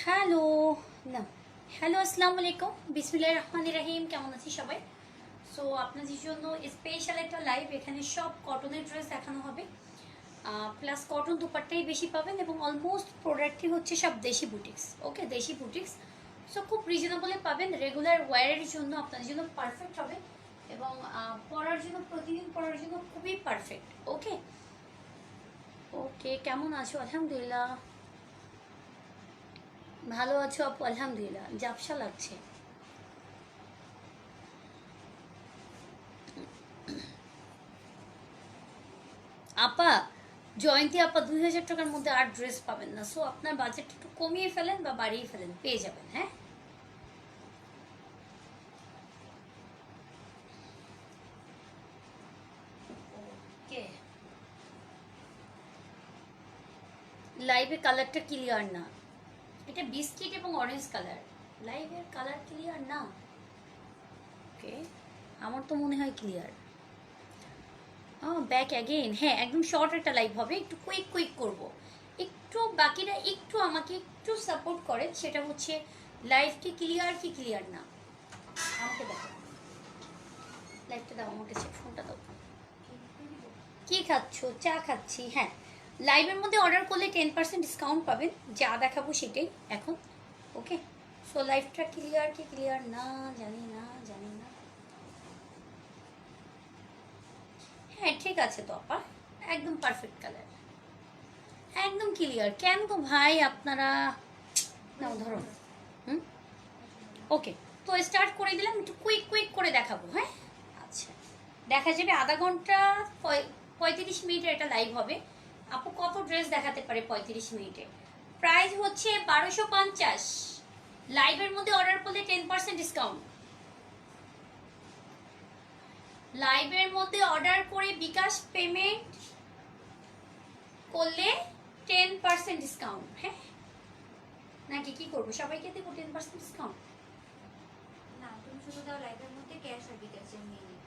Hello না hello আসসালামু আলাইকুম বিসমিল্লাহির রহমানির রহিম। কেমন আছি সবাই? সো আপনাদের জন্য স্পেশাল একটা লাইভ। এখানে সব কটনের ড্রেস দেখানো হবে, প্লাস কটন দুপাট্টাই বেশি পাবেন এবং অলমোস্ট প্রোডাক্টই হচ্ছে সব দেশি বুটিক্স। ওকে, দেশি বুটিক্স। সো খুব রিজনেবলে পাবেন, রেগুলার ওয়্যারের জন্য আপনাদের জন্য পারফেক্ট হবে এবং পরার জন্য, প্রতিদিন পরার জন্য খুবই পারফেক্ট। ওকে ওকে, কেমন আছো? আলহামদুলিল্লাহ ভালো আছো আপু? আলহামদুলিল্লাহ, ঝাপসা লাগছে। আপা, জয়ন্তী আপা, 2000 টাকার মধ্যে আর ড্রেস পাবেন না। সো আপনার বাজেট একটু কমিয়ে ফেলেন বা বাড়িয়ে ফেলেন, পেয়ে যাবেন। হ্যাঁ, ওকে। লাইভে কালারটা ক্লিয়ার না, এটা বিস্কিট এবং অরেঞ্জ কালার। লাইভের কালার ক্লিয়ার না। ওকে, আমার তো মনে হয় ক্লিয়ার। Back again. হ্যাঁ, একদম শর্ট একটা লাইভ হবে, একটু কুইক কুইক করব। একটু বাকিরা একটু আমাকে একটু সাপোর্ট করেন, সেটা হচ্ছে লাইভ কি ক্লিয়ার কি ক্লিয়ার না। আমাকে দেখো, লাইভটা দাও আমার কাছে, ফোনটা দাও। কি খাচ্ছ? চা খাচ্ছি। হ্যাঁ, লাইভের মধ্যে অর্ডার করলে 10% ডিসকাউন্ট পাবেন, যা দেখাবো সেটাই এখন। ওকে, সো লাইভটা ক্লিয়ার কি ক্লিয়ার না জানি না, জানি না। হ্যাঁ ঠিক আছে তো আপা, একদম পারফেক্ট কালার, একদম ক্লিয়ার। কেন গো ভাই আপনারা? নাও ধরো। হুম, ওকে। তো স্টার্ট করে দিলাম, একটু কুইক কুইক করে দেখাবো। হ্যাঁ, আচ্ছা, দেখা যাবে আধা ঘন্টা 35 মিনিটের একটা লাইভ হবে। আপু কত ড্রেস দেখাতে পারে 35 মিনিটে? প্রাইস হচ্ছে 1250। লাইভের মধ্যে অর্ডার করলে 10% ডিসকাউন্ট। লাইভের মধ্যে অর্ডার করে বিকাশ পেমেন্ট করলে 10% ডিসকাউন্ট। হ্যাঁ, নাকি কি করবো, সবাইকে দেবো 10% ডিসকাউন্ট? না, তুমি শুধু দাও লাইভের মধ্যে ক্যাশ আর বিকাশ নিয়ে নিই।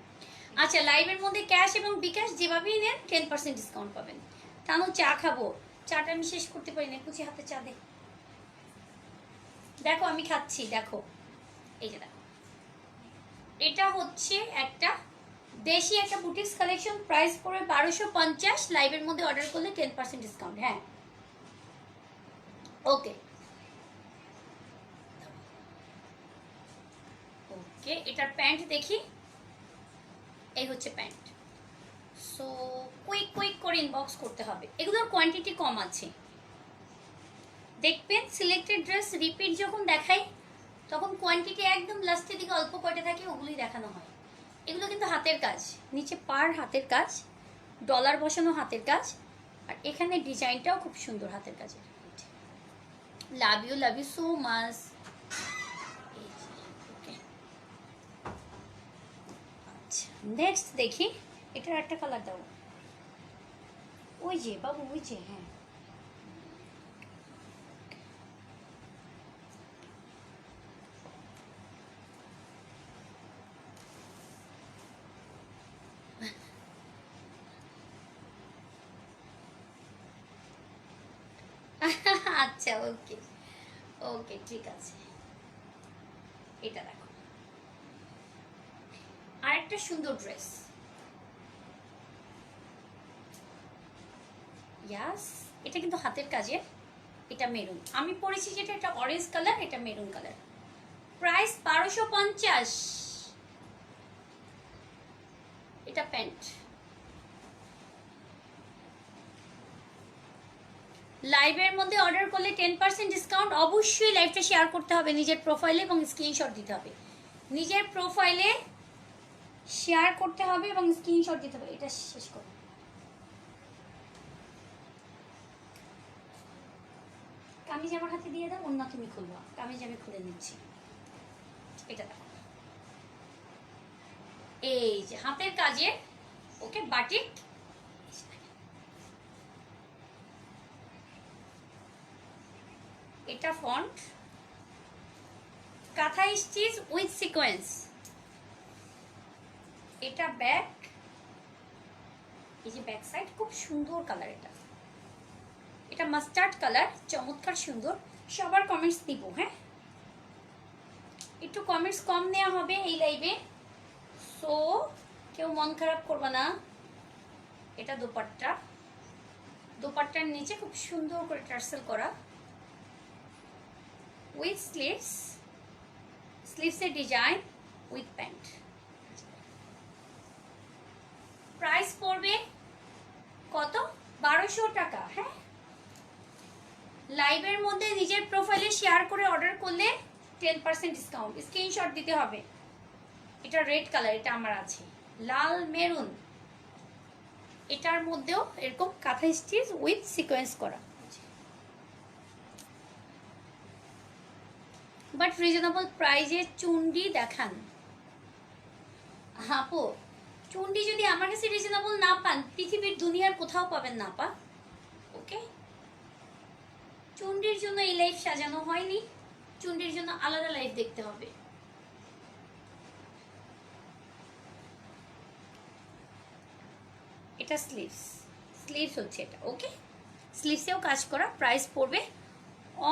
আচ্ছা, লাইভের মধ্যে ক্যাশ এবং বিকাশ যেভাবেই নেন 10% ডিসকাউন্ট পাবেন। তাহলে চা খাবো, চাটা আমি শেষ করতে পারি না। কুচি হাতে চা দে। দেখো আমি খাচ্ছি, দেখো এই যে দেখো, এটা হচ্ছে একটা দেশি একটা বুটিক্স কালেকশন। প্রাইস পড়বে 1250। লাইভের মধ্যে অর্ডার করলে 10% ডিসকাউন্ট। হ্যাঁ, ওকে ওকে। এটার প্যান্ট দেখি, এই হচ্ছে প্যান্ট। সো কুইক কুইক করে ইনবক্স করতে হবে, এগুলোর কোয়ান্টিটি কম আছে। দেখবেন সিলেক্টেড ড্রেস রিপিট যখন দেখাই তখন কোয়ান্টিটি একদম লাস্টের দিকে অল্প কয়টা থাকে, ওগুলোই দেখানো হয়। এগুলো কিন্তু হাতের কাজ, নিচে পার হাতের কাজ, ডলার বসানো হাতের কাজ, আর এখানে ডিজাইনটাও খুব সুন্দর হাতের কাজের। Love you so much. আচ্ছা, নেক্সট দেখি, এটার একটা কালার দাও। ওই যে বাবু, ওই যে, হ্যাঁ আচ্ছা, ওকে ওকে, ঠিক আছে। এটা দেখো, আরেকটা সুন্দর ড্রেস। ইয়াস, এটা কিন্তু হাতের কাজের। এটা মেরুন, আমি পরেছি যেটা, এটা অরেঞ্জ কালার, এটা মেরুন কালার। প্রাইস 1250। এটা প্যান্ট। লাইভের মধ্যে অর্ডার করলে 10% ডিসকাউন্ট। অবশ্যই লাইভটা শেয়ার করতে হবে নিজের প্রোফাইলে এবং স্ক্রিনশট দিতে হবে। নিজের প্রোফাইলে শেয়ার করতে হবে এবং স্ক্রিনশট দিতে হবে। এটা শেষ করো। কামিজ আমার হাতে দিয়ে দাও, অন্য তুমি খুলবা। কামিজ আমি খুলে নিচ্ছি। এটা দেখো, এই যে হাতের কাজে। ওকে, বাটিক। এটা ফন্ট, কাঁথা স্টিচ উইথ সিকোয়েন্স। এটা ব্যাক, এই যে ব্যাক সাইড, খুব সুন্দর কালার। এটা এটা মাস্টার্ড কালার, চমৎকার সুন্দর। সবার কমেন্টস দিব, হ্যাঁ একটু কমেন্টস কম নেওয়া হবে এই লাইভে, সো কেউ মন খারাপ করবে না। এটা দোপাট্টা, দোপাট্টার নিচে খুব সুন্দর করে টার্সেল করা উইথ স্লিভস, স্লিভসের ডিজাইন উইথ প্যান্ট। প্রাইস পড়বে কত? 1200 টাকা। হ্যাঁ, লাইভের মধ্যে নিজের প্রোফাইলে শেয়ার করে অর্ডার করলে 10% ডিসকাউন্ট। স্ক্রিনশট দিতে হবে। এটা রেড কালার, এটা আমার আছে লাল মেরুন, এটার মধ্যেও এরকম কাঁথা স্টিচ উইথ সিকোয়েন্স করা, বাট রিজনেবল প্রাইজে। চুন্ডি দেখান আপু, চুন্ডি যদি আমার কাছে রিজনেবল না পান, পৃথিবীর দুনিয়ার কোথাও পাবেন না পা। ওকে, চুন্ডির জন্য এই লাইফ সাজানো হয়নি, চুন্ডির জন্য আলাদা লাইফ দেখতে হবে। এটা স্লিভস, স্লিভস হচ্ছে এটা। ওকে, স্লিভসেও কাজ করা। প্রাইস পড়বে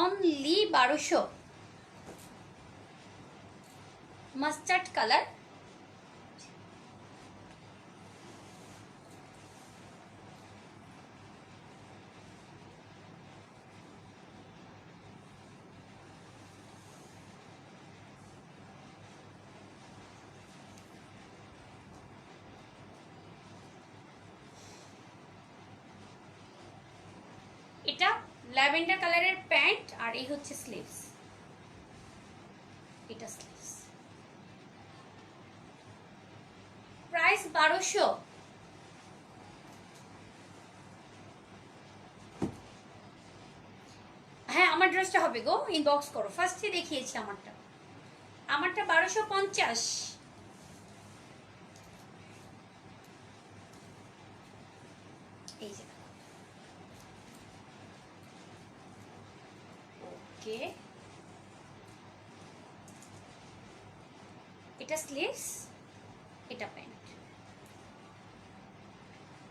অনলি 1200। মাস্টার্ড কালার, এটা ল্যাভেন্ডার কালারের প্যান্ট আর এই হচ্ছে স্লিভস। এটা স্লিভস, প্রাইস 1200। হ্যাঁ, আমার ড্রেসটা হবে গো, ইনবক্স করো। ফার্স্টে দেখিয়েছি আমারটা, আমারটা 1250। এই যে ওকে, এটা স্লিভস, এটা প্যান্ট।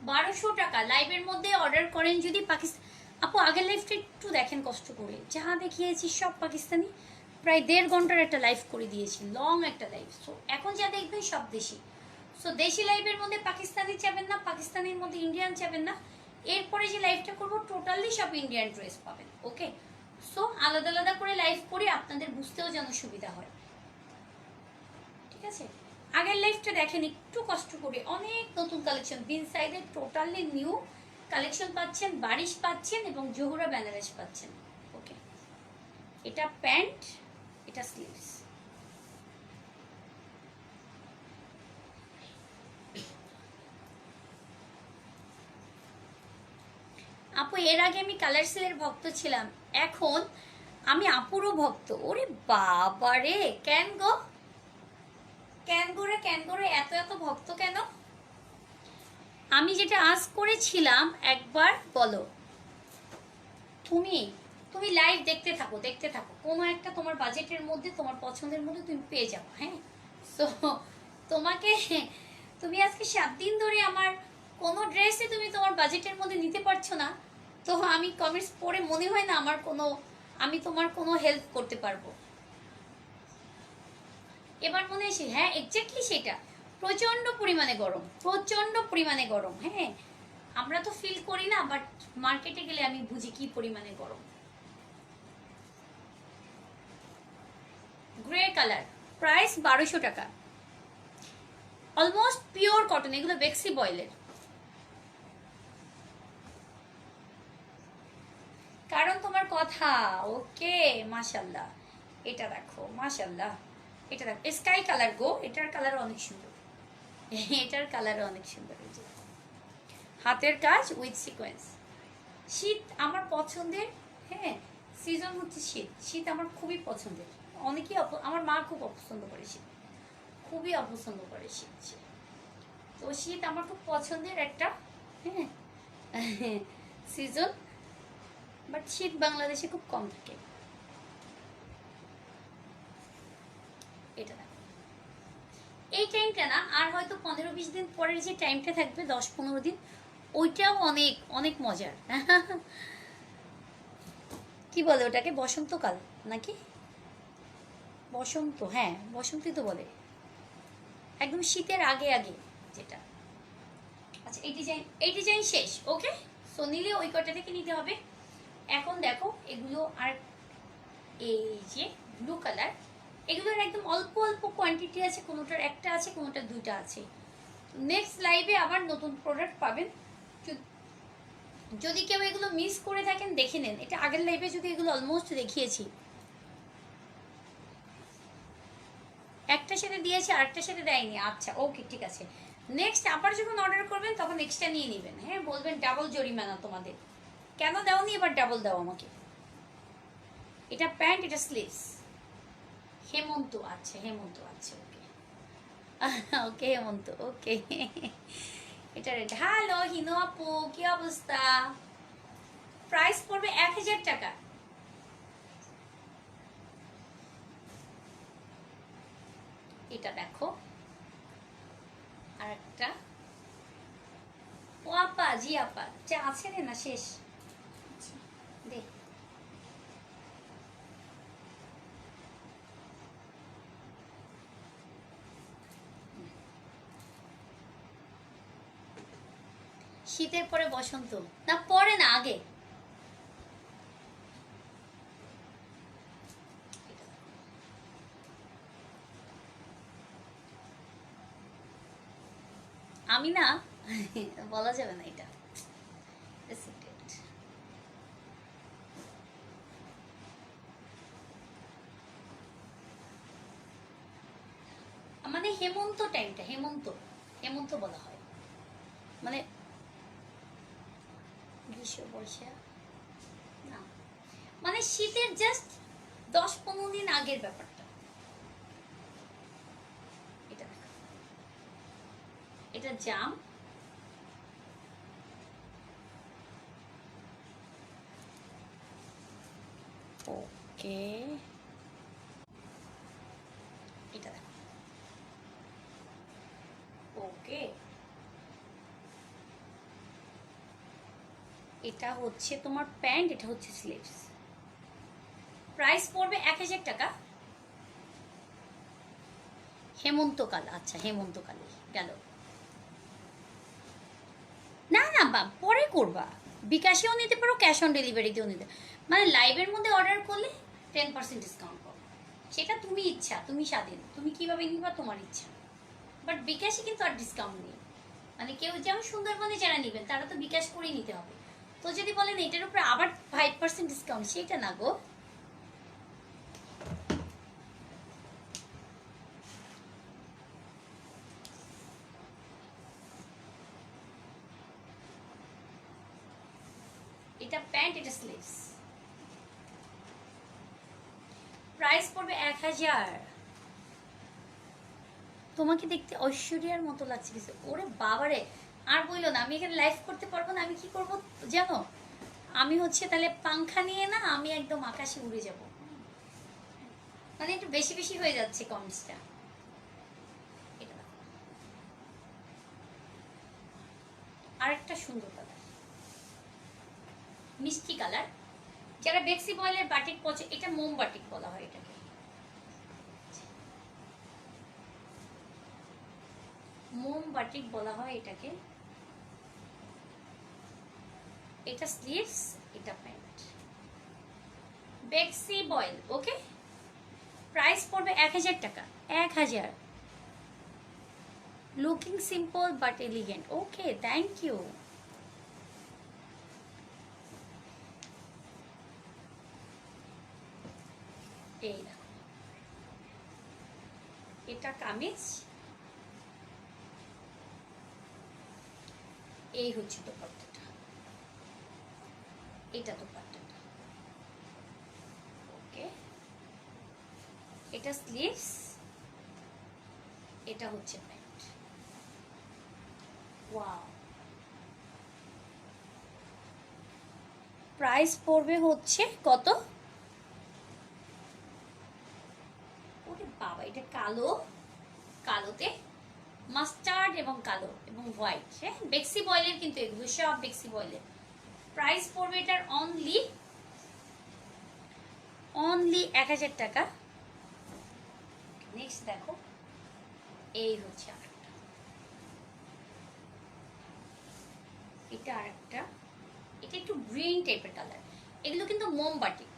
1200 টাকা। লাইভের মধ্যে অর্ডার করেন যদি পাকিস্তান। আপু আগের লাইফটা একটু দেখেন কষ্ট করে, যা দেখিয়েছি সব পাকিস্তানি। প্রায় 1.5 ঘন্টার একটা লাইভ করে দিয়েছি, লং একটা লাইভ। সো এখন যা দেখবেন সব দেশি। সো দেশি লাইভের মধ্যে পাকিস্তানি চাবেন না, পাকিস্তানের মধ্যে ইন্ডিয়ান চাবেন না। এরপরে যে লাইভটা করবো টোটালি সব ইন্ডিয়ান ড্রেস পাবেন। ওকে, সো আলাদা আলাদা করে লাইভ করে আপনাদের বুঝতেও যেন সুবিধা হয়, ঠিক আছে। আগের লাইফটা দেখেন একটু কষ্ট করে, অনেক নতুন কালেকশন, বিন সাইডের টোটালি নিউ কালেকশন পাচ্ছেন, বারিশ পাচ্ছেন এবং জোহরা বেনারস পাচ্ছেন। ওকে, এটা প্যান্ট, এটা স্লিভস। আপু এর আগে আমি কালার সেলের ভক্ত ছিলাম, এখন আমি আপুরও ভক্ত। ওরে বাবারে, কেন গো, কেন করে, কেন করে এত এত ভক্ত কেন? আমি যেটা আজ করেছিলাম একবার বলো। তুমি তুমি লাইভ দেখতে থাকো, দেখতে থাকো, কোনো একটা তোমার বাজেটের মধ্যে, তোমার পছন্দের মধ্যে তুমি পেয়ে যাবো। হ্যাঁ, সো তোমাকে, তুমি আজকে 7 দিন ধরে আমার কোনো ড্রেসে তুমি তোমার বাজেটের মধ্যে নিতে পারছো না, তো আমি কমেন্টস পড়ে মনে হয় না আমার কোনো, আমি তোমার কোনো হেল্প করতে পারবো। এবার মনে হয়েছে, হ্যাঁ এক্স্যাক্টলি সেটা। প্রচন্ড পরিমাণে গরম, প্রচন্ড পরিমাণে গরম। হ্যাঁ, আমরা তো ফিল করি না, বাট মার্কেটে গেলে আমি বুঝি কি পরিমাণে গরম। গ্রে কালার, প্রাইস 1200 টাকা। অলমোস্ট পিওর কটন, এগুলো বেক্সি বয়েলের। কারণ তোমার কথা। ওকে, মাশাল্লাহ। এটা দেখো, মাশাল্লাহ, এটা দেখো স্কাই কালার গো, এটার কালার অনেক সুন্দর, এটার কালার অনেক সুন্দর। হাতের কাজ উইথ সিকোয়েন্স। শীত আমার পছন্দের, হ্যাঁ সিজন হচ্ছে শীত, শীত আমার খুবই পছন্দের। অনেকেই আমার মা খুব অপছন্দ করে শীত, খুবই অপছন্দ করে শীত। তো শীত আমার খুব পছন্দের একটা, হ্যাঁ সিজন, বাট শীত বাংলাদেশে খুব কম থাকে। এটা দেখো, এই টাইমটা না, আর হয়তো 15-20 দিন পরের যে টাইমটা থাকবে, 10-15 দিন, ওইটাও অনেক অনেক মজার। কি বলে ওটাকে, বসন্তকাল নাকি? বসন্ত, হ্যাঁ বসন্তই তো বলে, একদম শীতের আগে আগে যেটা। আচ্ছা এই ডিজাইন শেষ। ওকে, সো নিলে ওই কটা থেকে নিতে হবে। এখন দেখো এগুলো, আর এই যে ব্লু কালার, এগুলোর একদম অল্প অল্প কোয়ান্টিটি আছে, কোনোটার একটা আছে, কোনোটার দুইটা আছে। নেক্সট লাইভে আবার নতুন প্রোডাক্ট পাবেন। যদি কেউ এগুলো মিস করে থাকেন দেখে নেন, এটা আগের লাইভে যদি এগুলো অলমোস্ট দেখিয়েছি, একটা সাথে দিয়েছে আরেকটার সাথে দেয়নি। আচ্ছা ওকে ঠিক আছে, নেক্সট আবার যখন অর্ডার করবেন তখন এক্সট্রা নিয়ে নেবেন। হ্যাঁ বলবেন ডাবল জরিমানা তোমাদের, কেন দাওনি এবার ডাবল দাও আমাকে। এটা প্যান্ট, এটা স্লিভস। হেমন্ত, আচ্ছা হেমন্ত, আচ্ছা ওকে ওকে হেমন্ত, ওকে এটা রেড। হ্যালো হিনো আপু, কি অবস্থা? প্রাইস পড়বে 1000 টাকা। এটা দেখো আর একটা। ও আপা, জি আপা, চা আছে রে না শেষ? দে। শীতের পরে বসন্ত, না পরে না আগে। আমি না বলা যাবে না এটা, Secret. মানে হেমন্ত টাইমটা, হেমন্ত হেমন্ত বলা হয়, মানে গ্রীষ্ম বর্ষা না, মানে শীতের জাস্ট 10-15 দিন আগের ব্যাপারটা। এটা দেখো, এটা জাম, ওকে এটা দেখো, ওকে এটা হচ্ছে তোমার প্যান্ট, এটা হচ্ছে স্লিভস। প্রাইস পড়বে 1000 টাকা। হেমন্তকাল, আচ্ছা হেমন্তকালে গেল। না না বা পরে করবা, বিকাশেও নিতে পারো, ক্যাশ অন ডেলিভারিতেও নিতে, মানে লাইভের মধ্যে অর্ডার করলে 10% ডিসকাউন্ট পাবো। সেটা তুমি ইচ্ছা, তুমি স্বাধীন, তুমি কিভাবে নিবা তোমার ইচ্ছা। বাট বিকাশে কিন্তু আর ডিসকাউন্ট নেই, মানে কেউ যেমন সুন্দরবনে যারা নেবেন তারা তো বিকাশ করেই নিতে হবে। তো যদি বলেন এটার উপরে আবার 5% ডিসকাউন্ট, সেটা না গো। এটা প্যান্ট, এটা স্লিভস। প্রাইস পড়বে 1000। তোমাকে দেখতে ঐশ্বরিয়ার মতো লাগছে কিছু। ওরে বাবারে, আর বইলো না, আমি এখানে লাইভ করতে পারবো না। আমি কি করব জানো, আমি হচ্ছে তাহলে পাংখা নিয়ে না, আমি একদম আকাশে উড়ে যাব। মানে একটু বেশি বেশি হয়ে যাচ্ছে কমেন্টসটা। এটা দেখো, আরেকটা সুন্দর কালার, মিষ্টি কালার। যারা বেক্সি বয়েলের বাটিক পছন্দ, এটা মোম বাটিক বলা হয় এটাকে, মোম বাটিক বলা হয় এটাকে। এটা স্লিভস, এটা প্যান্ট, বেক্সি বয়েল। ওকে, প্রাইস পড়বে 1000 টাকা। 1000। Looking simple but elegant. Okay thank you. এই দেখো, এটা কামিজ, এই হচ্ছে দোপাট্টাটা, এটা দোপাট্টাটা। ওকে, এটা স্লিভস, এটা হচ্ছে প্যান্ট। ওয়াও, প্রাইস পড়বে হচ্ছে কত? ওরে বাবা, এটা কালো, কালোতে মাস্টার্ড এবং কালো এবং হোয়াইট। হ্যাঁ বেক্সি বয়েলের, কিন্তু এগুলো সব বেক্সি বয়েলের। প্রাইস পড়বে এটার অনলি অনলি 1000 টাকা। নেক্সট দেখো, এই হচ্ছে আরেকটা, এটা আরেকটা, এটা একটু গ্রিন টাইপের কালার। এগুলো কিন্তু মোমবাটিক।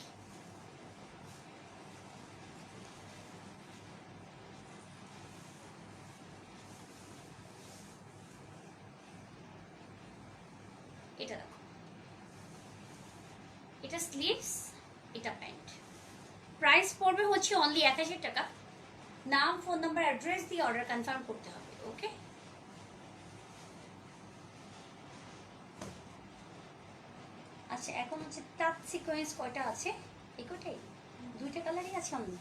এটা দেখো, এটা স্লিভস, এটা প্যান্ট। প্রাইস পড়বে হচ্ছে অনলি 1000 টাকা। নাম, ফোন নাম্বার, অ্যাড্রেস দিয়ে অর্ডার কনফার্ম করতে হবে। ওকে, আচ্ছা এখন হচ্ছে টাচ সিকোয়েন্স কয়টা আছে? এই কটাই, দুইটা কালারই আছে অনলি,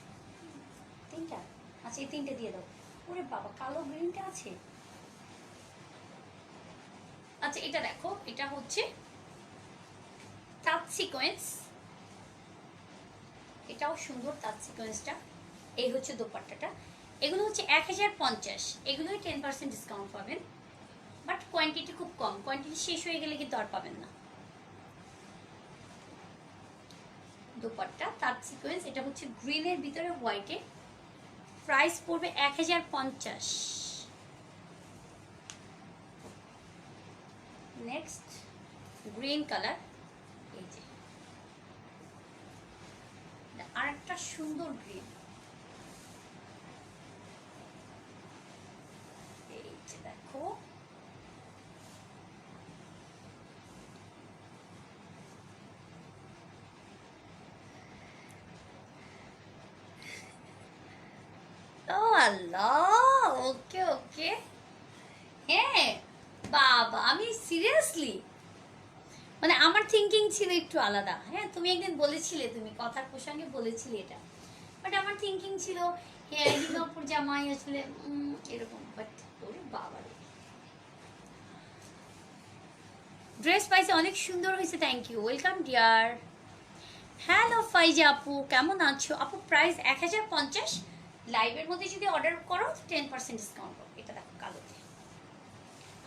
তিনটা। আচ্ছা এই তিনটে দিয়ে দাও। ওরে বাবা, কালো গ্রিনটা আছে। আচ্ছা এটা দেখো, এটা হচ্ছে টাচ সিকোয়েন্স, এটাও সুন্দর টাচ সিকোয়েন্সটা। এই হচ্ছে দোপাট্টাটা। এগুলো হচ্ছে 1050, এগুলোই 10% ডিসকাউন্ট পাবেন, বাট কোয়ান্টিটি খুব কম, কোয়ান্টিটি শেষ হয়ে গেলে কিন্তু আর পাবেন না। দোপাট্টা টাচ সিকোয়েন্স, এটা হচ্ছে গ্রিনের ভিতরে হোয়াইটে। প্রাইস পড়বে 1050। নেক্সট গ্রিন কালার, এই যে আর একটা সুন্দর গ্রিন, এই যে দেখো। ও আল্লাহ, ওকে ওকে। হ্যাঁ বাবা, আমি সিরিয়াসলি, মানে আমার থিঙ্কিং ছিল একটু আলাদা। হ্যাঁ, তুমি একদিন বলেছিলে, তুমি কথার প্রসঙ্গে বলেছিলে এটা, বাট আমার থিঙ্কিং ছিল হ্যাঁ দুর্গাপুর জামাই আসলে এরকম। বাট ওরে বাবা রে, ড্রেস পাইছে, অনেক সুন্দর হয়েছে, thank you, welcome dear. Hello Faiza আপু, কেমন আছো আপু? প্রাইস 1050। লাইভের মধ্যে যদি অর্ডার করো 10% ডিসকাউন্ট পাবো। এটা দেখো কালোতে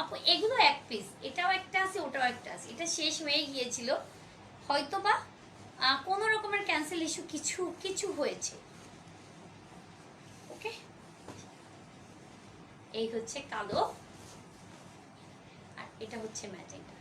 আপু, এগুলো এক পিস, এটাও একটা আছে, ওটাও একটা আছে। এটা শেষ হয়ে গিয়েছিল হয়তো বা কোনো রকমের ক্যান্সেল ইস্যু কিছু কিছু হয়েছে। ওকে, এই হচ্ছে কালো, আর এটা হচ্ছে ম্যাজেন্টা।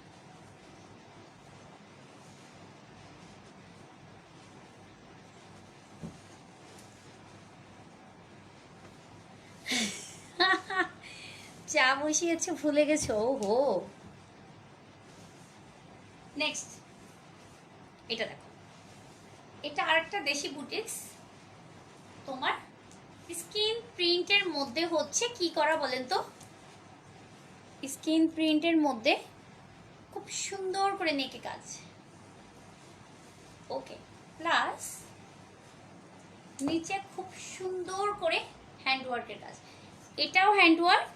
চা বসিয়েছে, ভুলে গেছো? ওহো। নেক্সট এটা দেখো, এটা আরেকটা দেশি বুটিক্স, তোমার স্কিন প্রিন্টের মধ্যে হচ্ছে কি করা বলেন তো? স্কিন প্রিন্টের মধ্যে খুব সুন্দর করে নেকে কাজ। ওকে, প্লাস নিচে খুব সুন্দর করে হ্যান্ডওয়ার্কের কাজ। এটাও হ্যান্ডওয়ার্ক,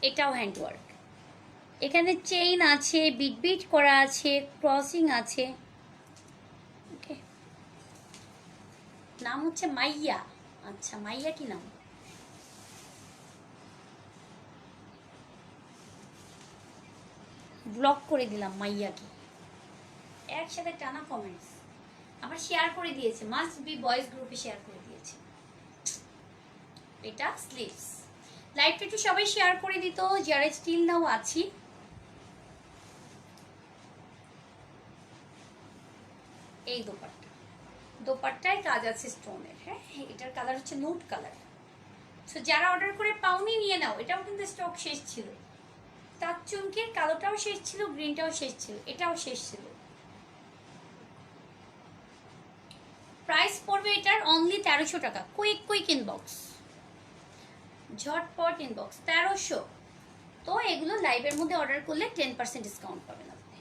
এটাও হ্যান্ডওয়ার্ক। এখানে চেইন আছে, বিট বিট করা আছে, ক্রসিং আছে। ওকে, নাম হচ্ছে মাইয়া। আচ্ছা, মাইয়া কি নাম? ব্লক করে দিলাম মাইয়া কি। একসাথে টানা কমেন্টস আবার শেয়ার করে দিয়েছে, মাস্ট বি বয়েজ গ্রুপে শেয়ার করে দিয়েছে। এটা স্লিভস। লাইভটা একটু সবাই শেয়ার করে দিত যারা স্টিল নাও আছি। এই দোপাট্টা, দোপাট্টায় কাজ আছে স্টোনের। হ্যাঁ, এটার কালার হচ্ছে নুট কালার। সো যারা অর্ডার করে পাওনি নিয়ে নাও, এটাও কিন্তু স্টক শেষ ছিল। তার চুমকির কালোটাও শেষ ছিল, গ্রিনটাও শেষ ছিল, এটাও শেষ ছিল। প্রাইস পড়বে এটার অনলি 1300 টাকা। কুইক কুইক ইনবক্স, ঝটপট ইনবক্স, 1300। তো এগুলো লাইভের মধ্যে অর্ডার করলে 10% ডিসকাউন্ট পাবেন আপনি।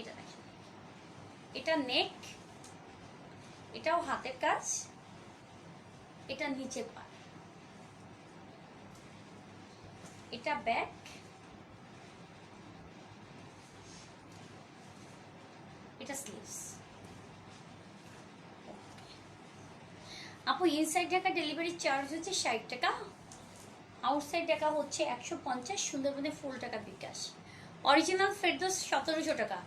এটা দেখেন, এটা নেক, এটাও হাতের কাজ, এটা নিচে পা, এটা ব্যাক, এটা স্লিভস। আপু ইনসাইড ঢাকা ডেলিভারি চার্জ হচ্ছে 60 টাকা। আউটসাইড টাকা হচ্ছে 150, সুন্দরবনে ফুল টাকা বিকাশ। অরিজিনাল ফেরদৌস 1700 টাকা।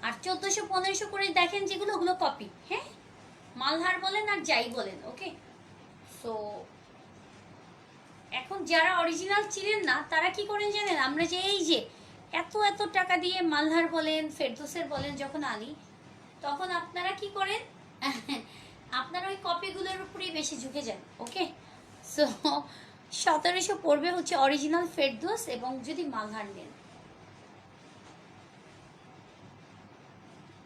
আর 1400 1500 করে দেখেন যেগুলো, ওগুলো কপি। হ্যাঁ, মালহার বলেন আর যাই বলেন, ওকে। সো এখন যারা অরিজিনাল চিনেন না তারা কি করেন জানেন, আমরা যে এই যে এত এত টাকা দিয়ে মালহার বলেন ফেরদৌসের বলেন যখন আনি, তখন আপনারা কি করেন আপনারা ওই কপিগুলোর উপরেই বেশি ঝুঁকে যান, ওকে। সো 1700 পড়বে হচ্ছে অরিজিনাল ফেরদৌস, এবং যদি মালহার নেন।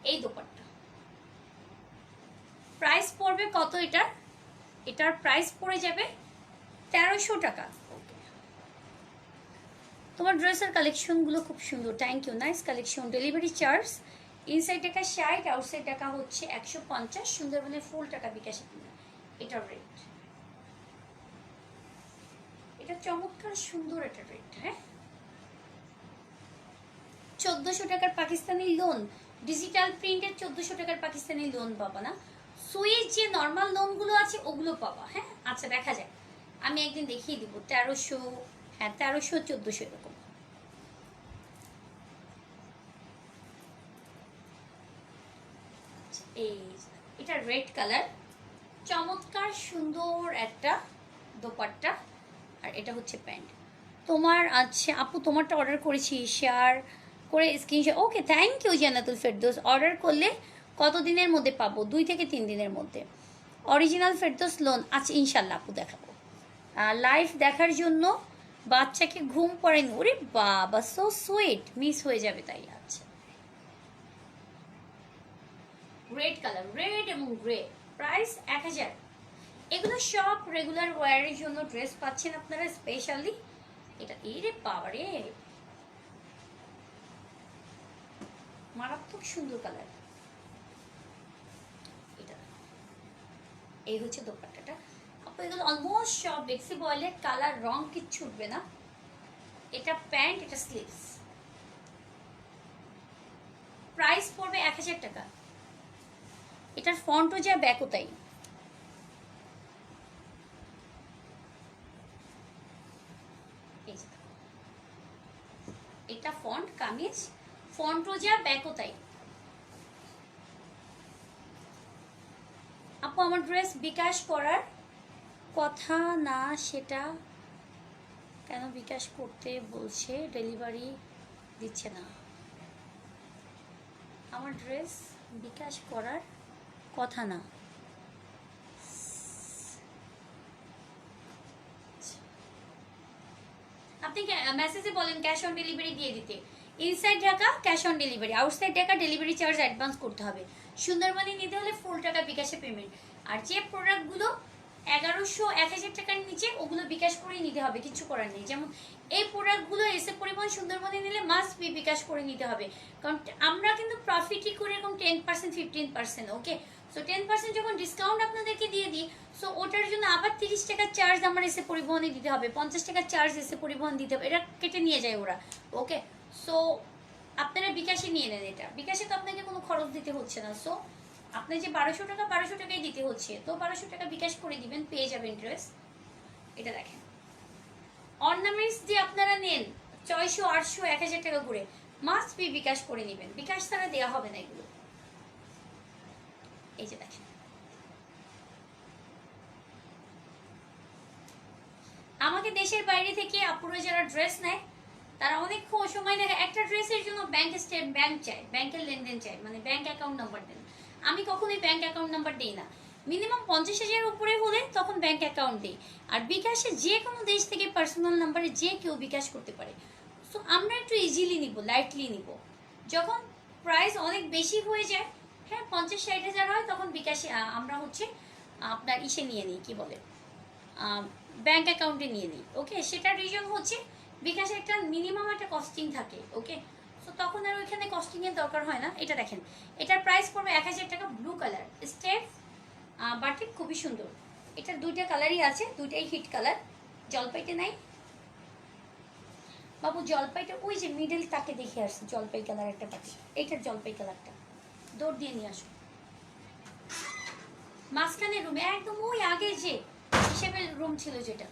এই দোপাট্টা প্রাইস পড়বে কত? এটার প্রাইস পড়ে যাবে 1300 টাকা। তোমার ড্রেসের কালেকশনগুলো খুব সুন্দর, thank you, nice collection. Delivery charge inside টাকা 60, আউটসাইড টাকা হচ্ছে 150, সুন্দরবনে ফুল টাকা বিকাশে কিনা। এটার রেট, এটা চমৎকার সুন্দর একটা রেট। হ্যাঁ, 1400 টাকার পাকিস্তানি লোন, ডিজিটাল প্রিন্টের 1400 টাকার পাকিস্তানি লোন পাবা না। সুইচ যে নর্মাল লোনগুলো আছে ওগুলো পাবা। হ্যাঁ, আচ্ছা দেখা যায়, আমি একদিন দেখিয়ে দিব। 1300, হ্যাঁ 1300 1400 এরকম। এই এটা রেড কালার, চমৎকার সুন্দর একটা দোপাট্টা, আর এটা হচ্ছে প্যান্ট। তোমার আচ্ছা আপু, তোমারটা অর্ডার করেছি, শেয়ার করে screenshot. Okay, thank you Jannatul Ferdous. Order করলে কত দিনের মধ্যে পাবো? 2 থেকে 3 দিনের মধ্যে। অরিজিনাল ফেরদৌস লোন, আচ্ছা ইনশাল্লাহ আপু দেখাবো। লাইভ দেখার জন্য বাচ্চাকে ঘুম পড়েনি, ওরে বাবা সো সুইট, মিস হয়ে যাবে তাই। আচ্ছা, রেড কালার, রেড এবং গ্রে, প্রাইস 1000। এগুলো সব রেগুলার ওয়্যারের জন্য ড্রেস পাচ্ছেন আপনারা স্পেশালি। এটা এরে বাবারে, মারাত্মক সুন্দর কালার। এটা এই হচ্ছে দোপাট্টাটা। আপু এগুলো অলমোস্ট সব বেক্সি বয়েলের কালার, রং কিচ্ছু উঠবে না। এটা প্যান্ট, এটা স্লিভস। প্রাইস পড়বে 1000 টাকা। এটার ফন্টও যা ব্যাকও তাই। এটা ফন্ট কামিজ, ফন্টও যা ব্যাকও তাই। আপু আমার ড্রেস বিকাশ করার কথা না, সেটা কেন বিকাশ করতে বলছে? ডেলিভারি দিচ্ছে না। আমার ড্রেস বিকাশ করার কথা না, আপনি মেসেজে বলেন ক্যাশ অন ডেলিভারি দিয়ে দিতে। Inside Dhaka cash on delivery, outside Dhaka delivery charge advance করতে হবে। সুন্দরবনে নিতে হলে ফুল টাকা বিকাশে পেমেন্ট। আর যে প্রোডাক্টগুলো 1100 1000 টাকার নিচে, ওগুলো বিকাশ করেই নিতে হবে, কিছু করার নেই। যেমন এই প্রোডাক্টগুলো এসে পরিবহন সুন্দরবনে নিলে মাস্ট বি বিকাশ করে নিতে হবে, কারণ আমরা কিন্তু প্রফিটই করে এরকম 10% 15%, ওকে। সো 10% যখন ডিসকাউন্ট আপনাদেরকে দিয়ে দিই, সো ওটার জন্য আবার 30 টাকার চার্জ আমার এসে পরিবহনে দিতে হবে, 50 টাকার চার্জ এসে পরিবহন দিতে হবে, এটা কেটে নিয়ে যায় ওরা, ওকে। সো আপনারা বিকাশে নিয়ে নেন, এটা বিকাশে তো আপনাকে কোনো খরচ দিতে হচ্ছে না। সো আপনি যে 1200 টাকা 1200 টাকাই দিতে হচ্ছে, তো 1200 টাকা বিকাশ করে দিবেন, পেয়ে যাবেন ড্রেস। এটা দেখেন, অর্নামেন্টস যে আপনারা নেন 600 800 1000 টাকা করে, মাস্ট বি বিকাশ করে নেবেন, বিকাশ ছাড়া দেওয়া হবে না এগুলো। এই যে দেখেন, আমাকে দেশের বাইরে থেকে আপুরা যারা ড্রেস নেয় তারা অনেক সময় দেখে একটা ড্রেসের জন্য ব্যাংক চায়, ব্যাংকের লেনদেন চায়, মানে ব্যাংক অ্যাকাউন্ট নাম্বার দেন। আমি কখনোই ব্যাংক অ্যাকাউন্ট নাম্বার দিই না, মিনিমাম 50,000 উপরে হলে তখন ব্যাংক অ্যাকাউন্ট দিই। আর বিকাশে যে কোনো দেশ থেকে পার্সোনাল নাম্বারে যে কেউ বিকাশ করতে পারে। সো আমরা একটু ইজিলি নিব, লাইটলি নিব। যখন প্রাইস অনেক বেশি হয়ে যায়, হ্যাঁ 50-60,000 হয়, তখন বিকাশে আমরা হচ্ছে আপনার ইসে নিয়ে নিই, কি বলে ব্যাংক অ্যাকাউন্টে নিয়ে নিই, ওকে। সেটার রিজন হচ্ছে বিকাশে একটা মিনিমাম একটা কস্টিং থাকে, ওকে। সো তখন আর ওইখানে কস্টিং এর দরকার হয় না। এটা দেখেন, এটার প্রাইস পড়বে 1000 টাকা। ব্লু কালার স্টেপ বাটিক, খুবই সুন্দর। এটার দুইটা কালারই আছে, দুইটাই হিট কালার। জলপাইতে নাই বাবু, জলপাইটা ওই যে মিডল তাকে দেখে আসছে, জলপাই কালার একটা বাটি, এইটার জলপাই কালারটা দৌড় দিয়ে নিয়ে আসো। মাঝখানে রুমে একদম ওই আগে যে হিসেবে রুম ছিল যেটা,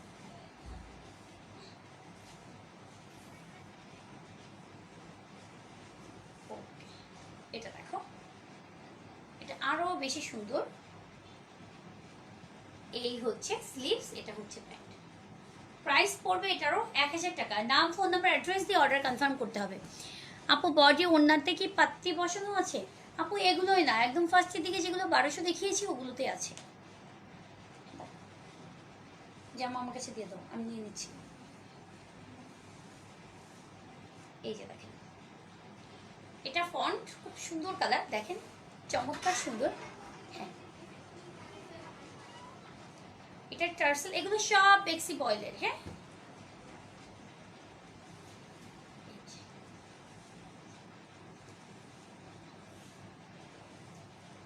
বেশি সুন্দর। এই হচ্ছে স্লিভস, এটা হচ্ছে প্যান্ট। প্রাইস পড়বে এটারও 1000 টাকা। নাম, ফোন নাম্বার, অ্যাড্রেস দিয়ে অর্ডার কনফার্ম করতে হবে। আপু বডি ওড়নাতে কি পাত্তি বসানো আছে? আপু এগুলোই না, একদম ফার্স্টের দিকে যেগুলো 1200 দেখিয়েছি ওগুলোতে আছে। জামা আমার কাছে দিয়ে দাও, আমি নিয়ে নিচ্ছি। এই যে দেখেন, এটা ফন্ট খুব সুন্দর, কালার দেখেন চমৎকার সুন্দর। হ্যাঁ, এটা টার্সেল, এগুলো সব বেক্সি বয়েলের। হ্যাঁ,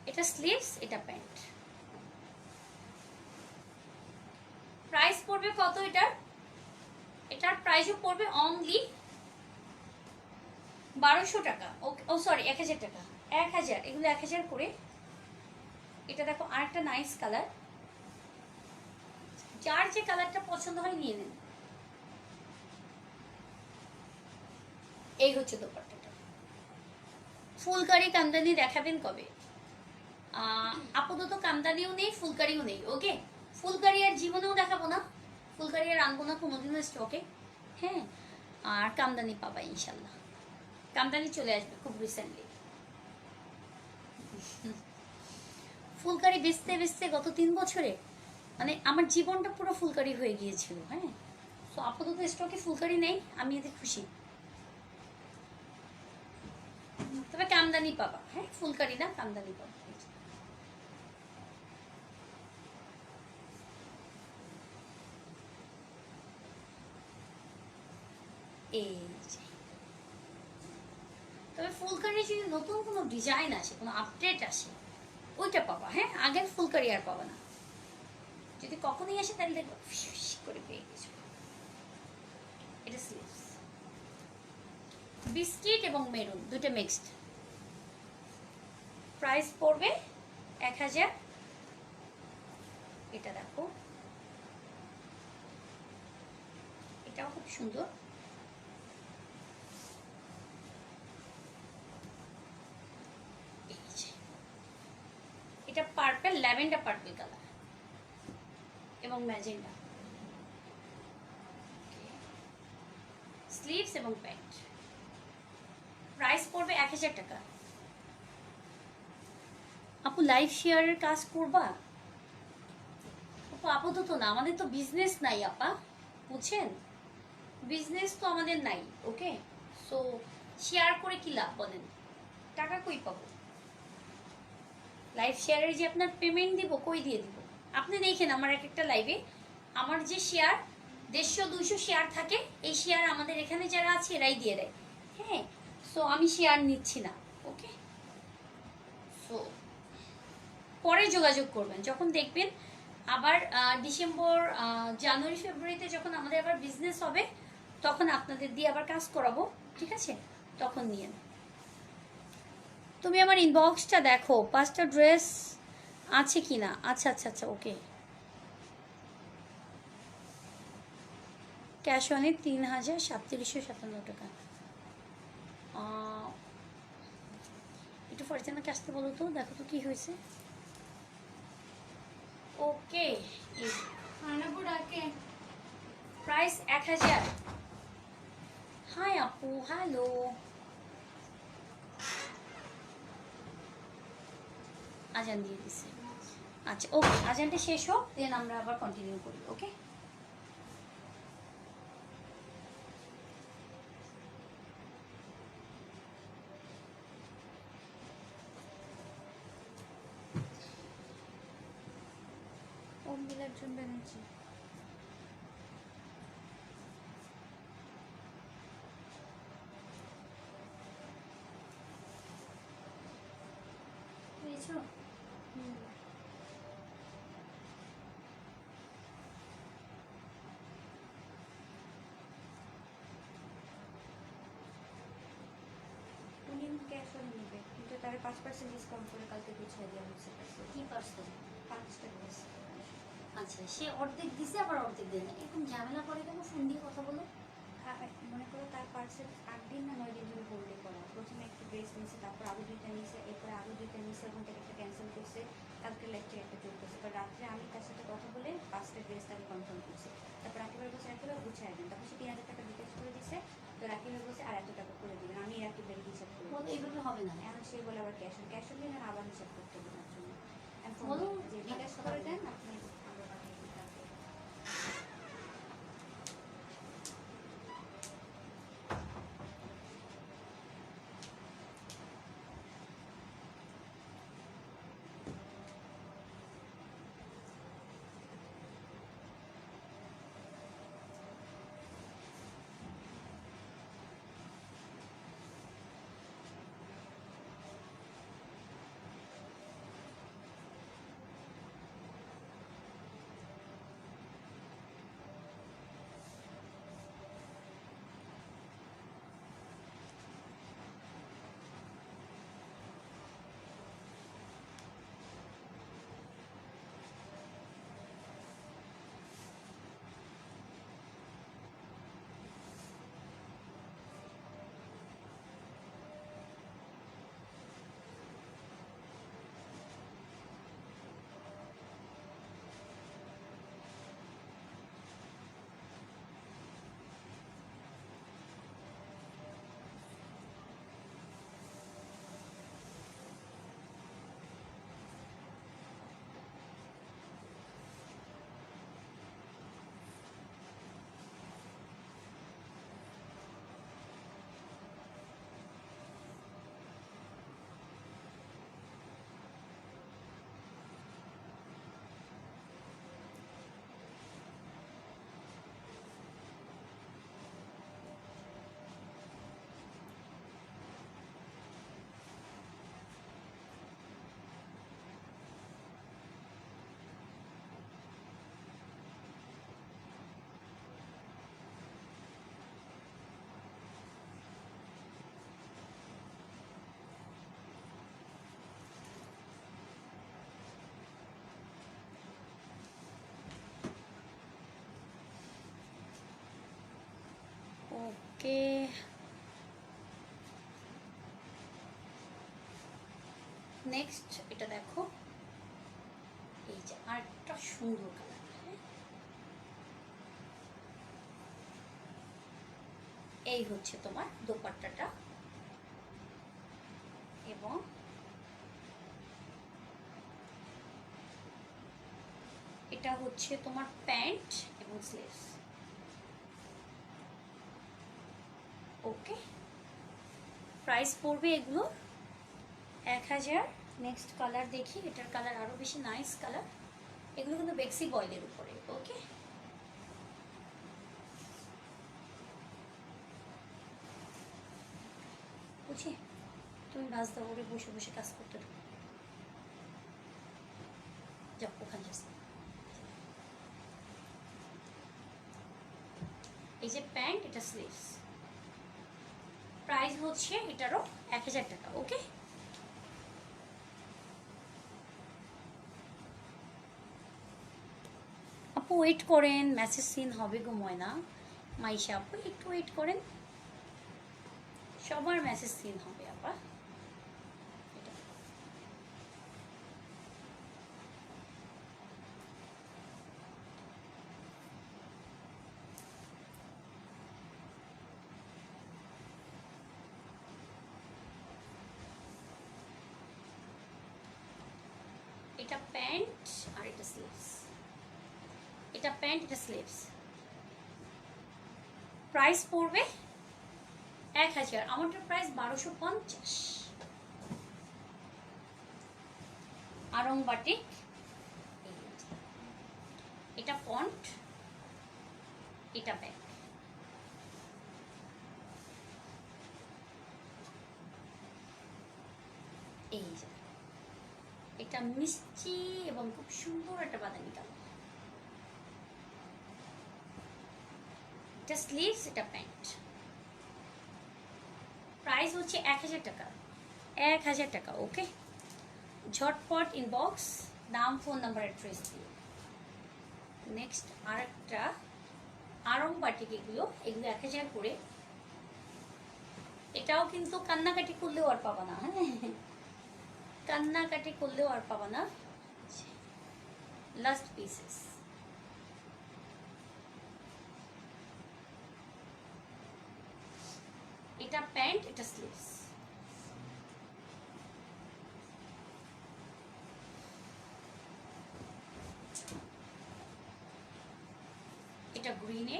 এটা স্লিভস, এটা প্যান্ট। প্রাইস পড়বে কত এটার? এটার প্রাইসও পড়বে অনলি 1200 টাকা। ও সরি, 1000 টাকা। 1000, এগুলো 1000 করে। এটা দেখো আরেকটা নাইস কালার, যার যে কালারটা পছন্দ হয় নিয়ে নেন। এই হচ্ছে দোপাট্টাটা। ফুলকারি কামদানি দেখাবেন কবে? আপাতত কামদানিও নেই, ফুলকারিও নেই। ওকে, ফুলকারি আর জীবনেও দেখাবো না, ফুলকারি আর আনবো না কোনোদিনও স্টকে। হ্যাঁ, আর কামদানি পাবা ইনশাল্লাহ, কামদানি চলে আসবে খুব রিসেন্টলি। ফুলকারি বেচতে বেচতে গত 3 বছরে মানে আমার জীবনটা পুরো ফুলকারি হয়ে গিয়েছিল। হ্যাঁ, তো আপাতত স্টকে ফুলকারি নেই, আমি এতে খুশি। তবে কামদানি পাবা। হ্যাঁ, ফুলকারি না, কামদানি পাবা। এই যে, তবে ফুলকারি যদি নতুন কোনো ডিজাইন আসে, কোনো আপডেট আসে, ওইটা পাবা। হ্যাঁ, আগের ফুলকারি আর পাবা না। যদি কখনোই আসে তাহলে দেখবো ফিস করে পেয়ে গেছো। এটা স্লিভস, বিস্কিট এবং মেরুন দুটো মিক্সড। প্রাইস পড়বে 1000। এটা দেখো, এটাও খুব সুন্দর। এটা পার্পল, ল্যাভেন্ডার পার্পল কালার এবং ম্যাজেন্ডা। স্লিভস এবং প্যান্ট। প্রাইস পড়বে 1000 টাকা। আপু লাইভ শেয়ারের কাজ করবা? আপু আপাতত না, আমাদের তো বিজনেস নাই আপা, বুঝছেন? বিজনেস তো আমাদের নাই। ওকে, সো শেয়ার করে কি লাভ বলেন? টাকা কই পাবো? লাইভ শেয়ারের যে আপনার পেমেন্ট দিব, কই দিয়ে দিব? আপনি দেখেন আমার এক একটা লাইভে আমার যে শেয়ার 150-200 শেয়ার থাকে, এই শেয়ার আমাদের এখানে যারা আছে এরাই দিয়ে দেয়। হ্যাঁ, সো আমি শেয়ার নিচ্ছি না। ওকে, সো পরে যোগাযোগ করবেন যখন দেখবেন আবার ডিসেম্বর, জানুয়ারি, ফেব্রুয়ারিতে যখন আমাদের আবার বিজনেস হবে, তখন আপনাদের দিয়ে আবার কাজ করাবো। ঠিক আছে, তখন নিয়ে। তুমি আমার ইনবক্সটা দেখো, 5টা ড্রেস আছে কি না। আচ্ছা আচ্ছা আচ্ছা, ওকে। ক্যাশ অনে 3757 টাকা। একটু ফারজানাকে আসতে বলো তো, দেখো তো কি হয়েছে। ওকে, প্রাইস 1000। হাই আপু, হ্যালো। আজান দিয়ে দিছে। আচ্ছা, ওকে, আজানটা শেষ হোক, দেন আমরা আবার কন্টিনিউ করি। ওকে, মিলার জন্য এনেছি। পেয়েছো? উনি ক্যাশ অন নেবে, কিন্তু তার 5% ডিসকাউন্ট করে কালকে গুছিয়ে দেওয়া হচ্ছে। কি পার্সেল? 5টা ড্রেস। আচ্ছা, সে অর্ধেক দিছে আবার অর্ধেক দেয় না, এরকম ঝামেলা করে কেন? ফোন দিয়ে কথা বলে। মনে করো তার পার্সেল 8 দিন না 9 দিন ধরে হোল্ডে করা। প্রথমে একটা ড্রেস নিয়েছে, তারপর আরও 2টা নিয়েছে, এরপরে আরও 2টা নিয়েছে, ওখান থেকে একটা ক্যান্সেল করছে, কালকে লেকচার একটা চলতেছে। এবার রাত্রে আমি তার সাথে কথা বলে 5টা ড্রেস তাকে কনফার্ম করছি। তারপর রাকিবের বলছে রাকিবের গুছাই দেন, তারপর সে 3000 টাকা ডিটেক্স করে দিচ্ছে। তো রাকিবের বলছে আর এত টাকা করে দিবেন, আমি রাকিবের হিসাব করে বলো এইভাবে হবে না। এখন সে বলে আবার ক্যাশ অন দিলেন, আবার হিসাব করতে হবে তার জন্য। এখন ফোন বলো, যে বিকাশ করে দেন, আপনি আমরা পাঠিয়ে দিই তাকে। ওকে, নেক্সট এটা দেখো, এই যে আরেকটা সুন্দর কালার। এই হচ্ছে তোমার দোপাট্টাটা, এবং এটা হচ্ছে তোমার প্যান্ট এবং স্লিভস। ওকে, প্রাইস পড়বে এগুলো 1000। নেক্সট কালার দেখি, এটার কালার আরো বেশি নাইস কালার। এগুলো কিন্তু বেক্সি বয়েলের উপরে। ওকে, বুঝি তুমি ভাজ দাও, ওরে বসে বসে কাজ করতে দাও, যাও ওখানে যাস। এই যে প্যান্ট, এটা স্লিভস, প্রাইস হচ্ছে এটারও 1000 টাকা। ওকে, আপু ওয়েট করেন, মেসেজ সিন হবে গো ময়না। মাইশা আপু একটু ওয়েট করেন, সবার মেসেজ সিন হবে আপা। এটা প্যান্ট আর এটা স্লিভস, এটা প্যান্ট এটা স্লিভস, প্রাইস পড়বে 1000। আমারটার প্রাইস 1250। আরং বাটিক, এটা ফন্ট, এটা ব্যাগ। এই যে এটা মিষ্টি এবং খুব সুন্দর একটা বাদামি কালার। এটা স্লিভস, এটা প্যান্ট, প্রাইস হচ্ছে 1000 টাকা। 1000 টাকা। ওকে, ঝটপট ইনবক্স, নাম ফোন নাম্বার অ্যাড্রেস দিয়ে। নেক্সট আরেকটা আরং বাটিক, এগুলো 1000 করে। এটাও কিন্তু কান্নাকাটি করলেও আর পাবা না, হ্যাঁ, কান্নাকাটি করলেও আর পাবা না। Last pieces. এটা প্যান্ট, এটা স্লিভস। এটা গ্রিনে,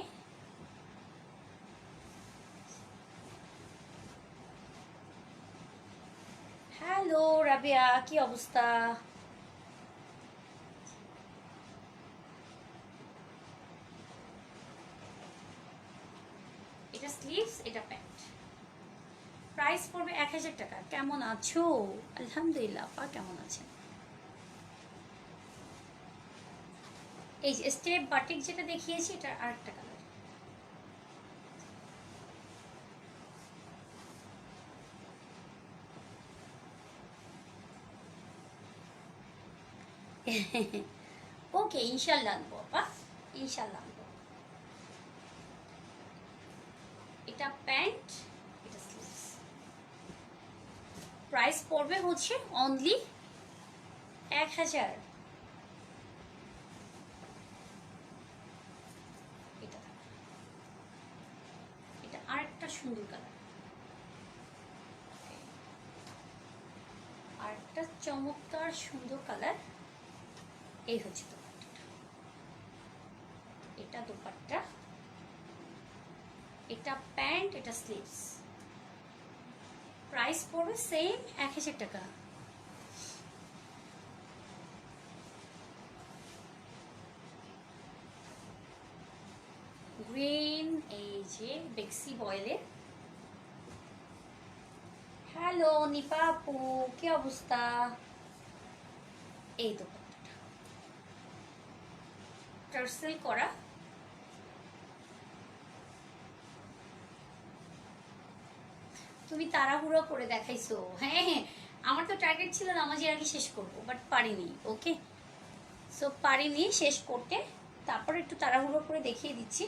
হ্যালো রাবিয়া, কি অবস্থা? এটা স্লিভস, এটা প্যান্ট। প্রাইস পড়বে 1000 টাকা। কেমন আছো? আলহামদুলিল্লাহ। আপা কেমন আছেন? এই যে স্টেপ বাটিক যেটা দেখিয়েছি, এটা আরেকটা কালার। ওকে, ইনশাল্লাহ আনবো আপা, ইনশাল্লাহ আনবো। এটা প্যান্ট, এটা স্লিভস। প্রাইস পড়বে হচ্ছে অনলি 1000। এটা এটা আরেকটা সুন্দর কালার, আরেকটা চমৎকার সুন্দর কালার। এই হচ্ছে দোপাট্টাটা, এটা দোপাট্টা, এটা প্যান্ট, এটা স্লিভস। প্রাইস পড়বে সেম 1000 টাকা। গ্রিন, এই যে বেক্সি বয়েলের। হ্যালো নিপা আপু, কি অবস্থা? এই দোপাট্টাটা টার্সেল করা। তুমি তাড়াহুড়ো করে দেখাইছো। হ্যাঁ হ্যাঁ, আমার তো টার্গেট ছিল নামাজের আগে শেষ করবো, বাট পারিনি। ওকে, সো পারিনি শেষ করতে, তারপর একটু তাড়াহুড়ো করে দেখিয়ে দিচ্ছি।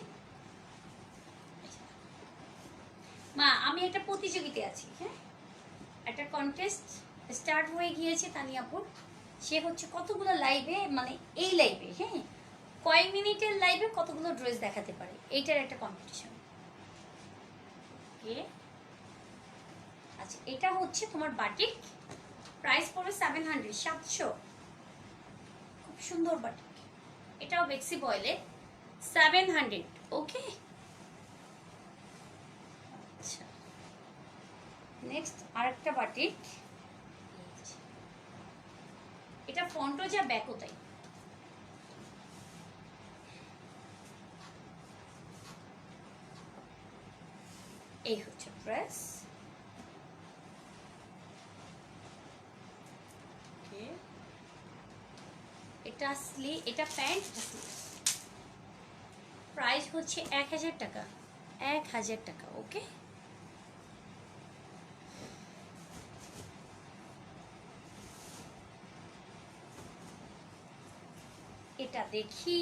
মা, আমি একটা প্রতিযোগিতায় আছি, হ্যাঁ, একটা কন্টেস্ট স্টার্ট হয়ে গিয়েছে তানিয়াপুর। সে হচ্ছে কতগুলো লাইভে, মানে এই লাইভে, হ্যাঁ, কয় মিনিটের লাইভে কতগুলো ড্রেস দেখাতে পারে, এইটার একটা কম্পিটিশন। ওকে, আচ্ছা, এটা হচ্ছে তোমার বাটিক। প্রাইস পড়বে 700, 700। খুব সুন্দর বাটিক, এটাও বেক্সি বয়েলে, 700। ওকে, আচ্ছা, নেক্সট আরেকটা বাটিক। এটা ফ্রন্টও যা ব্যাকও তাই। এই হচ্ছে ড্রেস। এটা এটা প্যান্ট, এটা স্লিভ। প্রাইস হচ্ছে 1000 টাকা, 1000 টাকা। ওকে, এটা দেখি,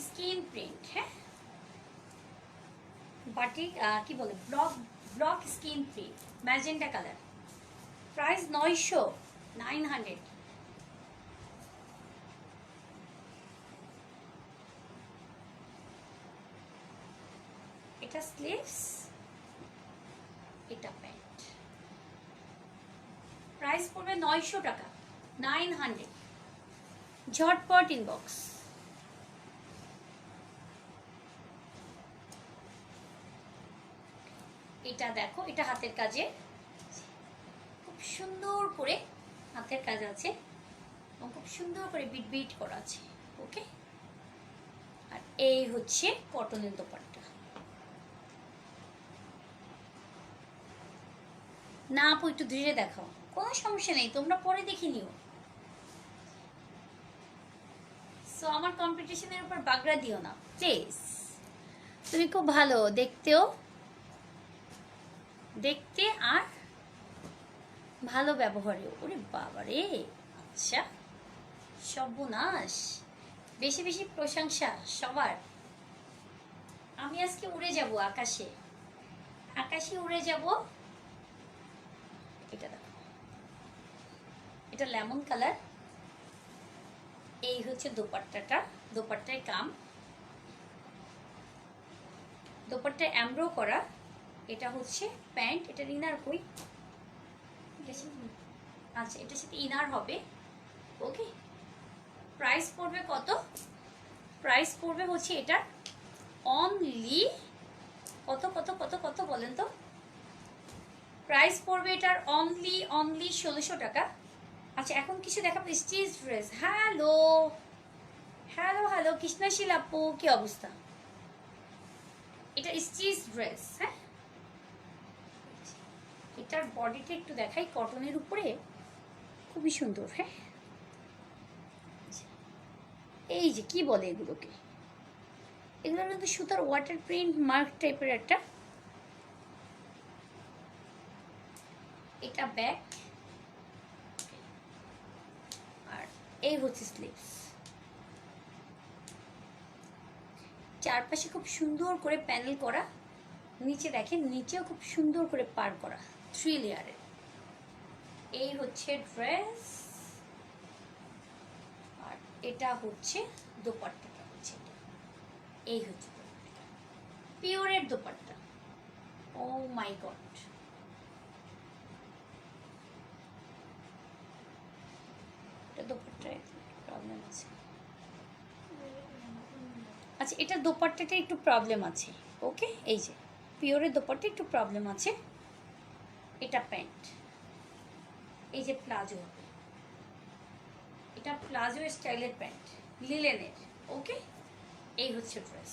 স্কিন প্রিন্ট, হ্যাঁ, বাটিক, কি বলে, block block skin print, magenta colour. Price 900, 900। এটা স্লিভস, এটা প্যান্ট। প্রাইস পড়বে 900 টাকা, 900। ঝটপট ইনবক্স। এটা দেখো, এটা হাতের কাজে, খুব সুন্দর করে হাতের কাজ আছে এবং খুব সুন্দর করে বিট বিট করা আছে। ওকে, আর এই হচ্ছে কটনের দোপাট্টা। না আপু, একটু ধীরে দেখাও, কোনো সমস্যা নেই, তোমরা পরে দেখে নিও। সো আমার কম্পিটিশনের উপর বাগড়া দিও না প্লিজ। তুমি খুব ভালো দেখতেও, দেখতে আর ভালো ব্যবহারেও। ওরে বাবা রে, আচ্ছা, সর্বনাশ, বেশি বেশি প্রশংসা সবার। আমি আজকে উড়ে যাব আকাশে, আকাশে উড়ে যাব। এটা দেখো, এটা লেমন কালার। এই হচ্ছে দোপাট্টাটা, দোপাট্টায় কাম, দোপাট্টায় এমব্রো করা। এটা হচ্ছে প্যান্ট, এটার ইনার কই? আচ্ছা, এটার সাথে ইনার হবে। ওকে, প্রাইস পড়বে কত? প্রাইস পড়বে হচ্ছে এটা অনলি কত কত কত কত বলেন তো? প্রাইস পড়বে এটার অনলি 1600 টাকা। আচ্ছা, এখন কিছু দেখাবো stitch dress. Hello hello hello Krishnashil আপু, কি অবস্থা? এটা স্টিচ ড্রেস। হ্যাঁ, এটার বডিটা একটু দেখাই, কটনের উপরে খুবই সুন্দর। হ্যাঁ, এই যে কি বলে এগুলোকে, এগুলোর কিন্তু সুতার ওয়াটার প্রিন্ট মার্ক টাইপের একটা। এটা ব্যাক, আর এই হচ্ছে স্লিভস। চারপাশে খুব সুন্দর করে প্যানেল করা, নিচে দেখেন নিচেও খুব সুন্দর করে পার করা 3 লেয়ারের। এই হচ্ছে ড্রেস, আর এটা হচ্ছে দোপাট্টাটা হচ্ছে এটা। এই হচ্ছে পিওরের দোপাট্টা। ও মাই গড, এটা দোপাট্টায় প্রবলেম আছে। আচ্ছা, এটা দোপাট্টাটা একটু প্রবলেম আছে। ওকে, এই যে পিওরের দোপাট্টা একটু প্রবলেম আছে। এটা প্যান্ট, এই যে প্লাজো, এটা প্লাজো স্টাইলের প্যান্ট, লিলেনের। ওকে, এই হচ্ছে ড্রেস।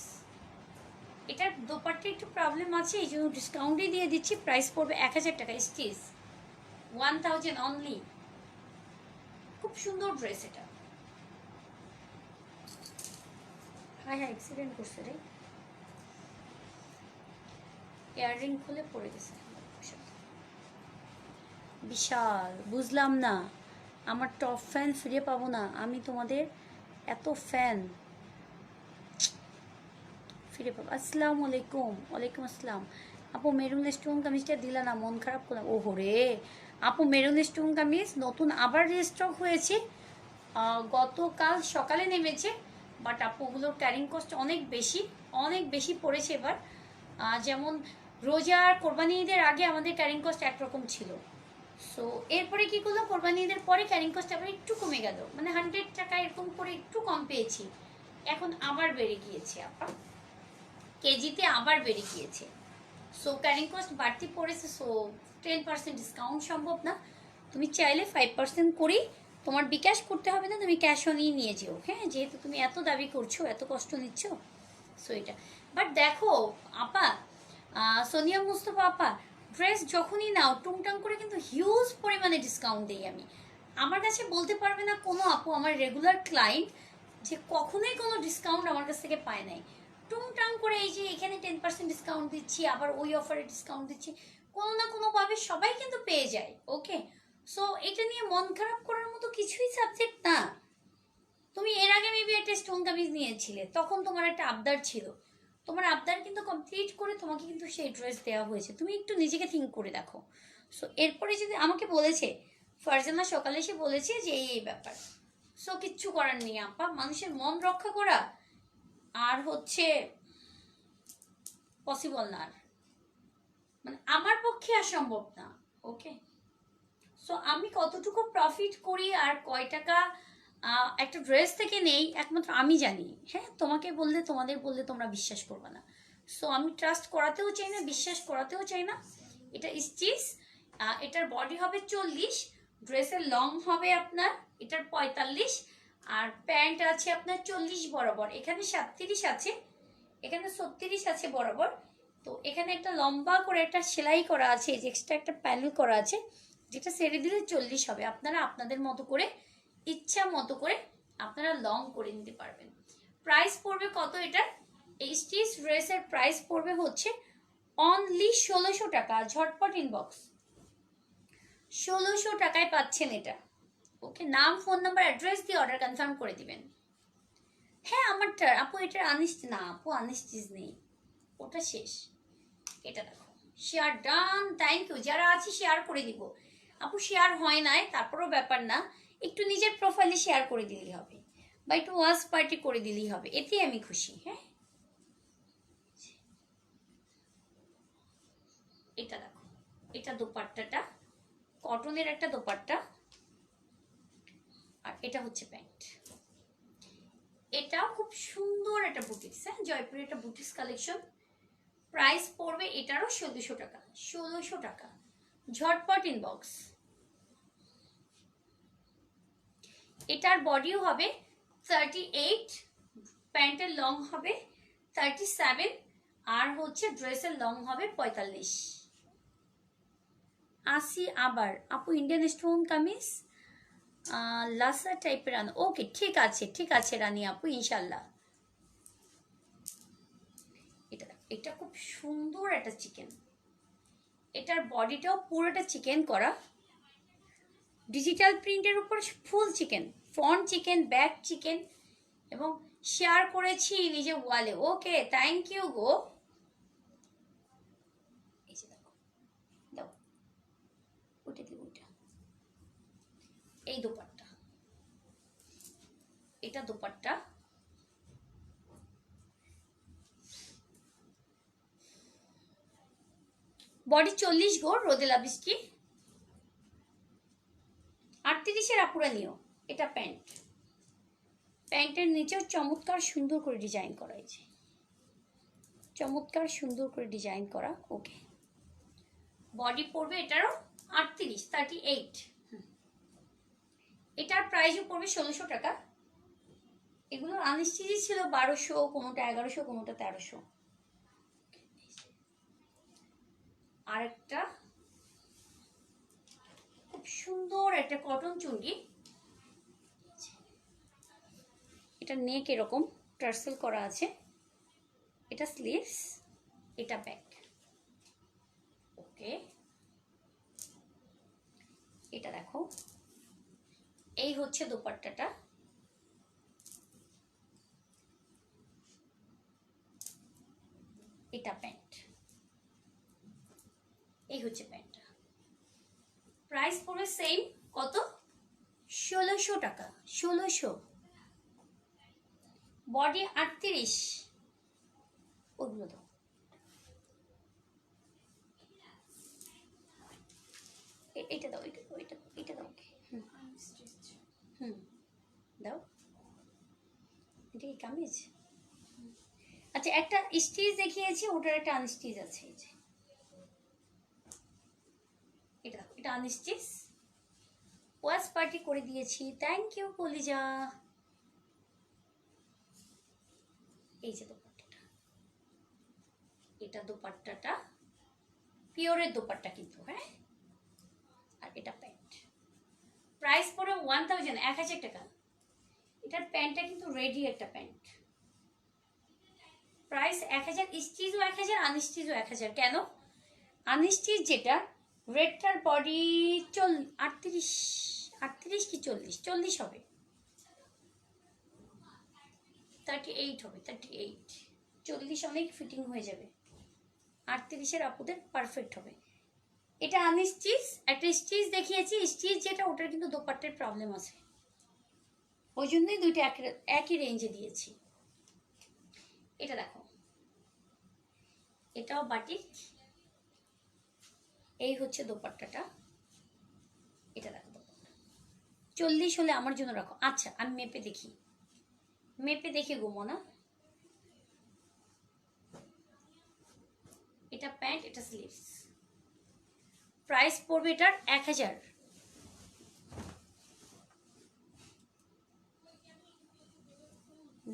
এটার দোপাট্টা একটু প্রবলেম আছে, এই জন্য ডিসকাউন্টই দিয়ে দিচ্ছি। প্রাইস পড়বে 1000 টাকা, স্টিচ 1000 অনলি। খুব সুন্দর ড্রেস এটা। হ্যাঁ হ্যাঁ, অ্যাক্সিডেন্ট করছে রে, ইয়াররিং খুলে পড়ে গেছে। বিশাল, বুঝলাম না, আমার টপ ফ্যান ফিরে পাবো না আমি? তোমাদের এত ফ্যান ফিরে পাবো। আসসালামু আলাইকুম। ওয়ালাইকুম আসসালাম। আপু মেরুন স্টোন কামিজটা দিলা না, মন খারাপ করলাম। ওহো রে আপু, মেরুন স্টোন কামিজ নতুন আবার রিস্টক হয়েছে, গতকাল সকালে নেমেছে। বাট আপুগুলোর ক্যারিং কস্ট অনেক বেশি, অনেক বেশি পড়েছে এবার। যেমন রোজার কোরবানি ঈদের আগে আমাদের ক্যারিং কস্ট একরকম ছিল। সো এরপরে কি করলো, কোরবানি ঈদের পরে ক্যারিং কস্ট আবার একটু কমে গেল, মানে 100 টাকা এরকম করে একটু কম পেয়েছি। এখন আবার বেড়ে গিয়েছে আপা, কেজিতে আবার বেড়ে গিয়েছে। সো ক্যারিং কস্ট বাড়তি পড়েছে। সো 10% ডিসকাউন্ট সম্ভব না। তুমি চাইলে 5% করেই, তোমার বিকাশ করতে হবে না, তুমি ক্যাশ অনই নিয়ে যেও। হ্যাঁ, যেহেতু তুমি এত দাবি করছো, এত কষ্ট নিচ্ছ। সো এটা, বাট দেখো আপা, সোনিয়া মুস্তফা আপা, ড্রেস যখনই নাও টুংটাং করে কিন্তু হিউজ পরিমাণে ডিসকাউন্ট দিই আমি। আমার কাছে বলতে পারবে না কোনো আপু, আমার রেগুলার ক্লায়েন্ট, যে কখনোই কোনো ডিসকাউন্ট আমার কাছ থেকে পায় নাই। টুংটাং করে এই যে এখানে 10% ডিসকাউন্ট দিচ্ছি, আবার ওই অফারে ডিসকাউন্ট দিচ্ছি, কোনো না কোনোভাবে সবাই কিন্তু পেয়ে যায়। ওকে, সো এটা নিয়ে মন খারাপ করার মতো কিছুই সাবজেক্ট না। তুমি এর আগে মেবি একটা স্টোন কামিজ নিয়েছিলে, তখন তোমার একটা আবদার ছিল, তোমার আবদার কিন্তু কমপ্লিট করে তোমাকে কিন্তু সেই ড্রেস দেওয়া হয়েছে। তুমি একটু নিজেকে থিঙ্ক করে দেখো। সো এরপরে যদি আমাকে বলেছে, ফারজানা সকালে এসে বলেছে যে এই ব্যাপার, সো কিচ্ছু করার নেই আপা, মানুষের মন রক্ষা করা আর হচ্ছে পসিবল না, আর মানে আমার পক্ষে আর সম্ভব না। ওকে, সো আমি কতটুকু প্রফিট করি আর কয় টাকা একটা ড্রেস থেকে নেই একমাত্র আমি জানি। হ্যাঁ, তোমাকে বললে, তোমাদের বললে তোমরা বিশ্বাস করবে না। সো আমি ট্রাস্ট করাতেও চাই না, বিশ্বাস করাতেও চাই না। এটা স্টিচ, এটার বডি হবে 40, ড্রেসের লং হবে আপনার এটার 45, আর প্যান্ট আছে আপনার 40 বরাবর, এখানে 37 আছে, এখানে 36 আছে বরাবর। তো এখানে একটা লম্বা করে একটা সেলাই করা আছে, এই যে এক্সট্রা একটা প্যানেল করা আছে, যেটা ছেড়ে দিলে 40 হবে। আপনারা আপনাদের মতো করে, ইচ্ছা মতো করে আপনারা লং করে নিতে পারবেন। প্রাইস পড়বে কত এটার? এই স্টিচ ড্রেসের প্রাইস পড়বে হচ্ছে অনলি 1600 টাকা। ঝটপট ইনবক্স, 1600 টাকায় পাচ্ছেন এটা। ওকে, নাম, ফোন নাম্বার, অ্যাড্রেস দিয়ে অর্ডার কনফার্ম করে দিবেন। হ্যাঁ আমারটা আপু, এটার আনস্টিচ না আপু, আনস্টিচ নেই, ওটা শেষ। এটা দেখো, শেয়ার ডান, থ্যাংক ইউ। যারা আছে শেয়ার করে দিব আপু, শেয়ার হয় নাই তারপরও ব্যাপার না, একটু নিজের প্রোফাইলে শেয়ার করে দিলেই হবে, বা একটু ওয়াচ পার্টি করে দিলেই হবে, এতেই আমি খুশি। হ্যাঁ, এটা দেখো, এটা দোপাট্টাটা কটনের একটা দোপাট্টা, আর এটা হচ্ছে প্যান্ট। এটাও খুব সুন্দর একটা বুটিক্স, হ্যাঁ জয়পুরের একটা বুটিক্স কালেকশন। প্রাইস পড়বে এটারও 1600 টাকা, 1600 টাকা। ঝটপট ইনবক্স। এটার বডিও হবে 38, প্যান্টের লং হবে 37, আর হচ্ছে ড্রেসের লং হবে 45। আসি আবার আপু, ইন্ডিয়ান স্টোন কামিজ লাসা টাইপের আনো, ওকে ঠিক আছে ঠিক আছে রানী আপু, ইনশাল্লাহ। এটা এটা খুব সুন্দর একটা চিকেন, এটার বডিটাও পুরোটা চিকেন করা, ডিজিটাল প্রিন্টের উপর full chikan, front chikan, back chikan, এবং শেয়ার করেছি নিজে ওয়ালে। ওকে থ্যাংক ইউ গো। এই যে দেখো, দাও ওইটা দিব, ওইটা, এই দোপাট্টা, এটা দোপাট্টা, বডি 40 গো, রোদেলা বৃষ্টি 38-এর আপুরা নিও। এটা প্যান্ট, প্যান্টের নিচেও চমৎকার সুন্দর করে ডিজাইন করা হয়েছে, চমৎকার সুন্দর করে ডিজাইন করা। ওকে, বডি পড়বে এটারও 38। এটার প্রাইসও পড়বে 1600 টাকা। এগুলো আনস্টিচই ছিল 1200, কোনোটা 1100, কোনোটা 1300। আরেকটা খুব সুন্দর একটা কটন চুড়ি, এটা নেক এরকম টার্সেল করা আছে, এটা স্লিভস, এটা ব্যাক। ওকে, এটা দেখো, এই হচ্ছে দোপাট্টাটা, এটা প্যান্ট, এই হচ্ছে প্যান্টটা। প্রাইস পড়বে সেম, কত? 1600 টাকা, 1600। বডি 38, ওগুলো দাও। এটা দাও, এটা দাও, এটা এটা দাও। হুম, দাও, এটা কি কামিজ? আচ্ছা, একটা স্টিচ দেখিয়েছি, ওটার একটা আনস্টিচ আছে, এই যে এটা দেখো, এটা আনস্টিচ, ওয়াশ পার্টি করে দিয়েছি, থ্যাংক ইউ কলিজা। এই যে দোপাট্টাটা, এটা দোপাট্টাটা পিওরের দোপাট্টা কিন্তু, হ্যাঁ, আর এটা প্যান্ট। প্রাইস পড়ে 1000 টাকা। এটার প্যান্টটা কিন্তু রেডি একটা প্যান্ট, প্রাইস 1000, স্টিচও 1000, আনস্টিচও 1000। কেন? আনস্টিচ যেটা রেডটার বডি 38, 38 কি 40, 40 হবে, 38 হবে, 38, 40 অনেক ফিটিং হয়ে যাবে, 38-এর আপুদের পারফেক্ট হবে। এটা আনস্টিচ, একটা স্টিচ দেখিয়েছি, স্টিচ যেটা ওটার কিন্তু দোপাট্টার প্রবলেম আছে, ওই জন্যই দুইটা একই রেঞ্জে দিয়েছি। এটা দেখো, এটাও বাটিক, এই হচ্ছে দোপাট্টাটা, এটা দেখো দোপাট্টা। 40 হলে আমার জন্য রাখো। আচ্ছা, আমি মেপে দেখি, মেপে দেখে ঘুমো না। এটা প্যান্ট, এটা স্লিভস, প্রাইস পড়বে এটার 1000।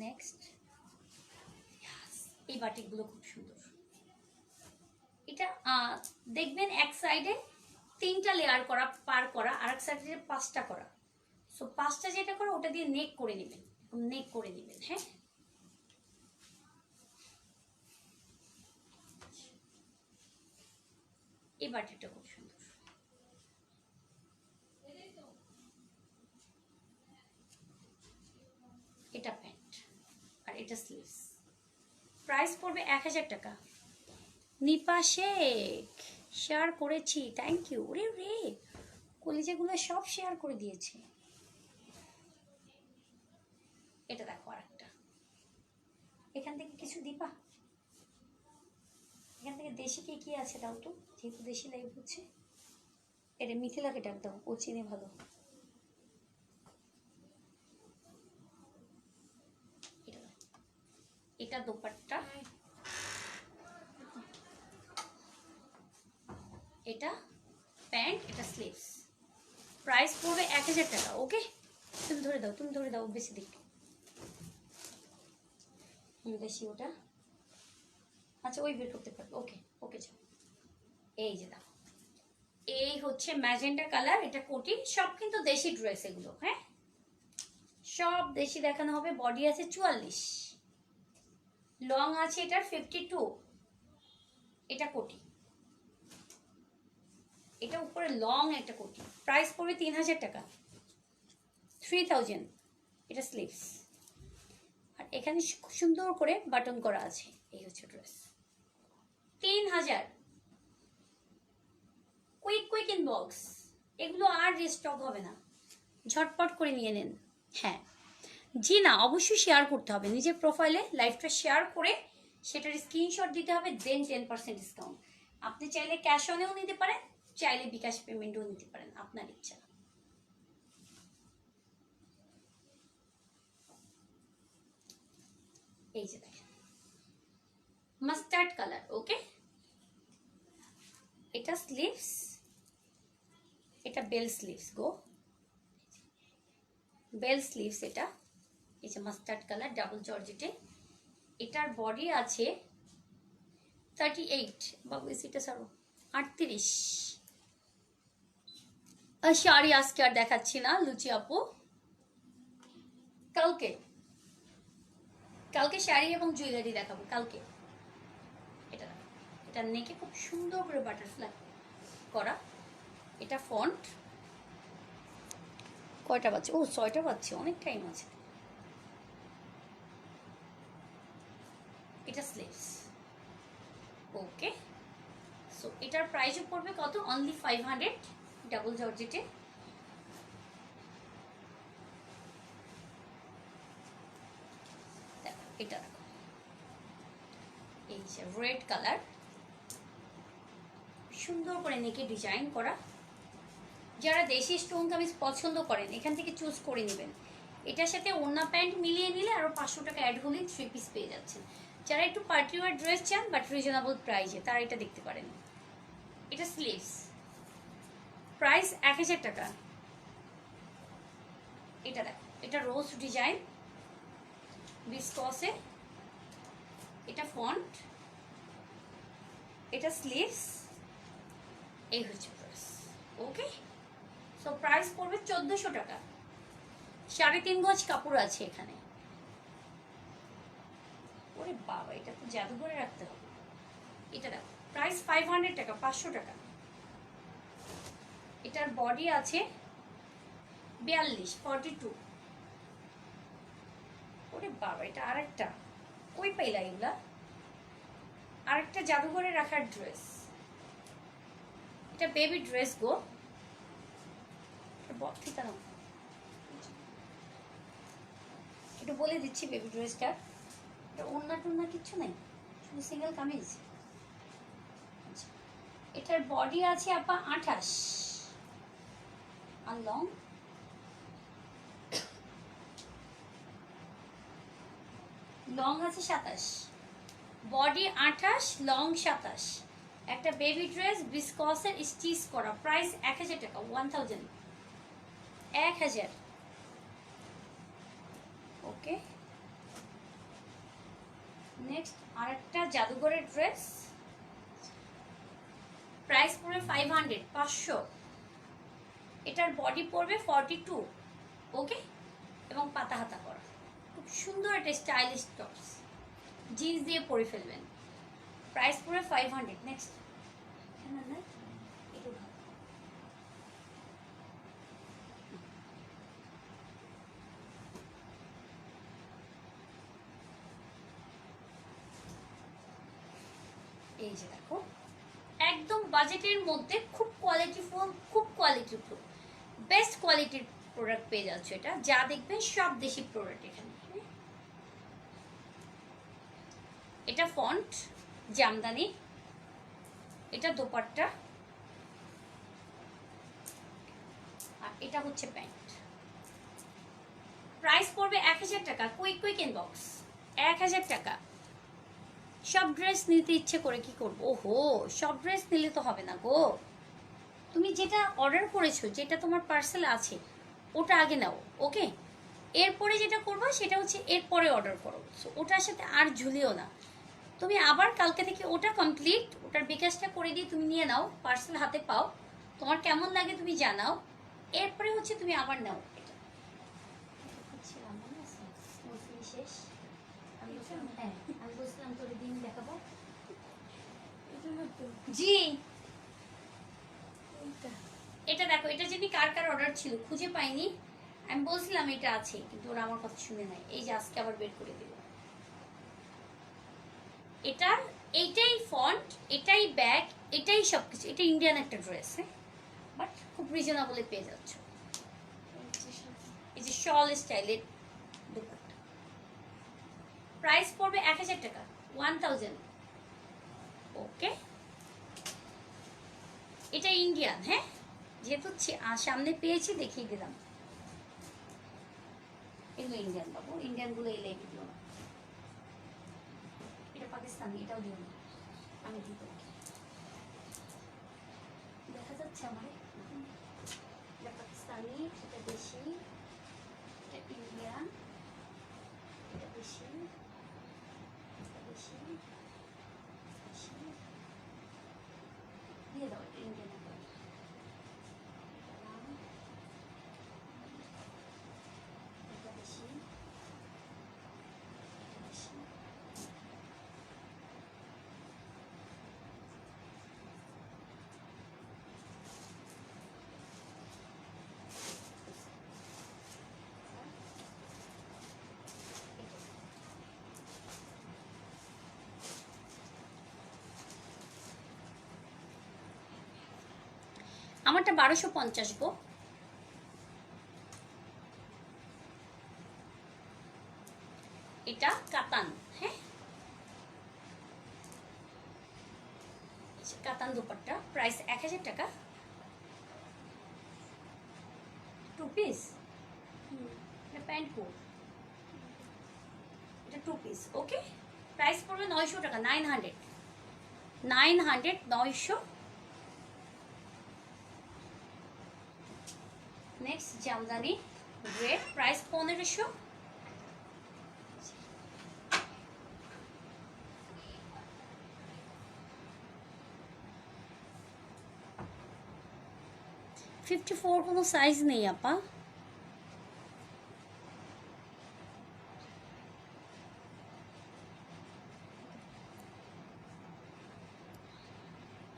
নেক্সট, এই বাটিকগুলো খুব সুন্দর। এটা দেখবেন এক সাইডে 3টা লেয়ার করা, পার করা, আর এক সাইডে 5টা করা। সো 5টা যেটা করা ওটা দিয়ে নেক করে নেবেন, নেক করে নেবেন। হ্যাঁ, এই বাটিকটা খুব সুন্দর, এটা প্যান্ট, প্রাইস পড়বে 1000 টাকা। নিপা শেখ শেয়ার করেছি, থ্যাংক ইউ। ওরে রে, কলিজাগুলো সব শেয়ার করে দিয়েছে। এটা দেখো আরেকটা, এখান থেকে কিছু দিবা, এখান থেকে দেশি কি আছে দাও তো, যেহেতু দেশি লাইভ হচ্ছে। এটা মিথিলাকে ডাক দাও, ও চিনে ভালো। এটা দোপাট্টা, এটা প্যান্ট, এটা স্লিভস। প্রাইস পড়বে 1000 টাকা। ওকে, তুমি ধরে দাও, তুমি ধরে দাও, বেশি দিক বেশি ওটা। আচ্ছা ওই বের করতে পারবে। ওকে ওকে যাও। এই যে দাও, এই হচ্ছে ম্যাজেন্টা কালার, এটা কোটি। সব কিন্তু দেশি ড্রেস এগুলো, হ্যাঁ সব দেশি দেখানো হবে। বডি আছে 44, লং আছে এটার 52, এটা কোটি, এটা উপরে লং একটা কোটি। প্রাইস পড়বে 3000 টাকা, 3000। এটা স্লিভস, আর এখানে খুব সুন্দর করে বাটন করা আছে। এই হচ্ছে ড্রেস, 3000। কুইক কুইক ইনবক্স, এগুলো আর রিস্টক হবে না, ঝটপট করে নিয়ে নেন। হ্যাঁ জি না, অবশ্যই শেয়ার করতে হবে নিজের প্রোফাইলে, লাইভটা শেয়ার করে সেটার স্ক্রিনশট দিতে হবে, দেন 10% ডিসকাউন্ট। আপনি চাইলে ক্যাশ অনেও নিতে পারেন, চাইলে বিকাশ পেমেন্টও নিতে পারেন, আপনার ইচ্ছা। এই যে দেখেন মাস্টার্ড কালার। ওকে, এটা স্লিভস, এটা বেল স্লিভস গো, বেল স্লিভস এটা। এই যে মাস্টার্ড কালার ডাবল জর্জেটে, এটার বডি আছে 38, বাবু এসিটা সারো, 38। শাড়ি আজকে আর দেখাচ্ছি না লুচি আপু, কালকে কালকে শাড়ি এবং জুয়েলারি দেখাবো কালকে। এটা এটা নেকে খুব সুন্দর করে বাটারফ্লাই করা, এটা ফন্ট। কয়টা বাজছে? ও 6টা বাজছে, অনেক টাইম আছে। এটা স্লিভস। ওকে, সো এটার প্রাইসও পড়বে কত? অনলি 500, ডাবল জর্জেটে। এটা দেখো, এই যে রেড কালার, সুন্দর করে নেকে ডিজাইন করা। যারা দেশি স্টোন কামিজ পছন্দ করেন এখান থেকে চুজ করে নেবেন। এটার সাথে ওড়না প্যান্ট মিলিয়ে নিলে আরো 500 টাকা অ্যাড হলে 3 পিস পেয়ে যাচ্ছেন। যারা একটু পার্টি ওয়্যার ড্রেস চান বাট রিজনেবল প্রাইসে, তারা এটা দেখতে পারেন। এটা স্লিভস, প্রাইস 1000 টাকা। এটা দেখো, এটা রোজ ডিজাইন বিসকসে, এটা ফন্ট, এটা স্লিভস, এই হচ্ছে ড্রেস। ওকে, সো প্রাইস পড়বে 1400 টাকা। 3.5 গজ কাপড় আছে এখানে। ওরে বাবা, এটা তো জাদুঘরে রাখতে হবে। এটা দেখো, প্রাইস 500 টাকা, 500 টাকা। এটার বডি আছে 42, 42। ওরে বাবা, এটা আরেকটা, কই পাইলা এগুলা? আরেকটা জাদুঘরে রাখার ড্রেস। এটা বেবি ড্রেস গো, একটু বলে দিচ্ছি বেবি ড্রেসটা। এটা ওড়না টোড়না কিচ্ছু নাই, শুধু সিঙ্গেল কামিজ। এটার বডি আছে আপা 28, আর লং আছে 27। Body 28, long 27। একটা বেবি ড্রেস বিসকসের স্টিচ করা, প্রাইস 1000 টাকা, 1000। ওকে, নেক্সট আরেকটা জাদুঘরের ড্রেস, প্রাইস পড়বে 500, 500। এটার বডি পড়বে 42। ওকে, এবং পাতা হাতা করা, খুব সুন্দর একটা স্টাইলিশ টপস, জিন্স দিয়ে পরে ফেলবেন। প্রাইস পড়বে 500। নেক্সট এই যে দেখো, একদম বাজেটের মধ্যে খুব কোয়ালিটি ফোন, খুব কোয়ালিটি ফোন, বেস্ট কোয়ালিটির প্রোডাক্ট পেয়ে যাচ্ছ। এটা যা দেখবেন সব দেশি প্রোডাক্ট এখানে। এটা ফন্ট জামদানি, এটা দোপাট্টা, আর এটা হচ্ছে প্যান্ট। প্রাইস পড়বে 1000 টাকা। কুইক কুইক ইনবক্স, 1000 টাকা। সব ড্রেস নিতে ইচ্ছে করে কি করবো? ওহো, সব ড্রেস নিলে তো হবে না গো। তুমি যেটা অর্ডার করেছো, যেটা তোমার পার্সেল আছে, ওটা আগে নাও, ওকে? এরপরে যেটা করবা সেটা হচ্ছে এরপরে অর্ডার করো। সো ওটার সাথে আর ঝুলিও না। তুমি আবার কালকে থেকে ওটা কমপ্লিট, ওটার বিকাশটা করে দিয়ে তুমি নিয়ে নাও, পার্সেল হাতে পাও, তোমার কেমন লাগে তুমি জানাও, এরপরে হচ্ছে তুমি আবার নাও। এটা বুঝছিলাম, মনে আছে? মুসলিম শেষ আমি বলছিলাম, হ্যাঁ আমি বলছিলাম তোর দিন দেখাবো। জি, এটা দেখো, এটা যদি কার কার অর্ডার ছিল খুঁজে পাইনি, আমি বলছিলাম এটা আছে, কিন্তু ওরা আমার কথা শুনে নাই। এই যে আজকে আবার বের করে দিল। এটা এইটাই ফন্ট, এটাই ব্যাগ, এটাই সবকিছু। এটা ইন্ডিয়ান একটা ড্রেস, হ্যাঁ, বাট খুব রিজনেবলে পেয়ে যাচ্ছ। এই যে শল স্টাইলের দুপাট্টা, প্রাইস পড়বে 1000 টাকা, 1000। ওকে, এটা ইন্ডিয়ান, হ্যাঁ, যেহেতু সামনে পেয়েছি দেখিয়ে দিলাম। এগুলো ইন্ডিয়ান পাবো, ইন্ডিয়ান গুলো এলে দিও না। এটা পাকিস্তানি, এটাও দিও না, আমি দিব। দেখা যাচ্ছে আমার, এটা পাকিস্তানি, এটা দেশি, এটা ইন্ডিয়ান, এটা দেশি, এটা দেশি, দেশি। দিয়ে দাও, এটা ইন্ডিয়ান। এটা দেশি, এটা দেশি। আমারটা 1250 গো। এটা কাতান, হ্যাঁ, কাতান দুপাট্টা, প্রাইস 1000 টাকা। 2 পিস, এটা প্যান্ট কোট, এটা 2 পিস, ওকে। প্রাইস পড়বে 900 টাকা, 900, 900। Next Jamdani grey, price 1500। $54 কোনো সাইজ নেই আপা।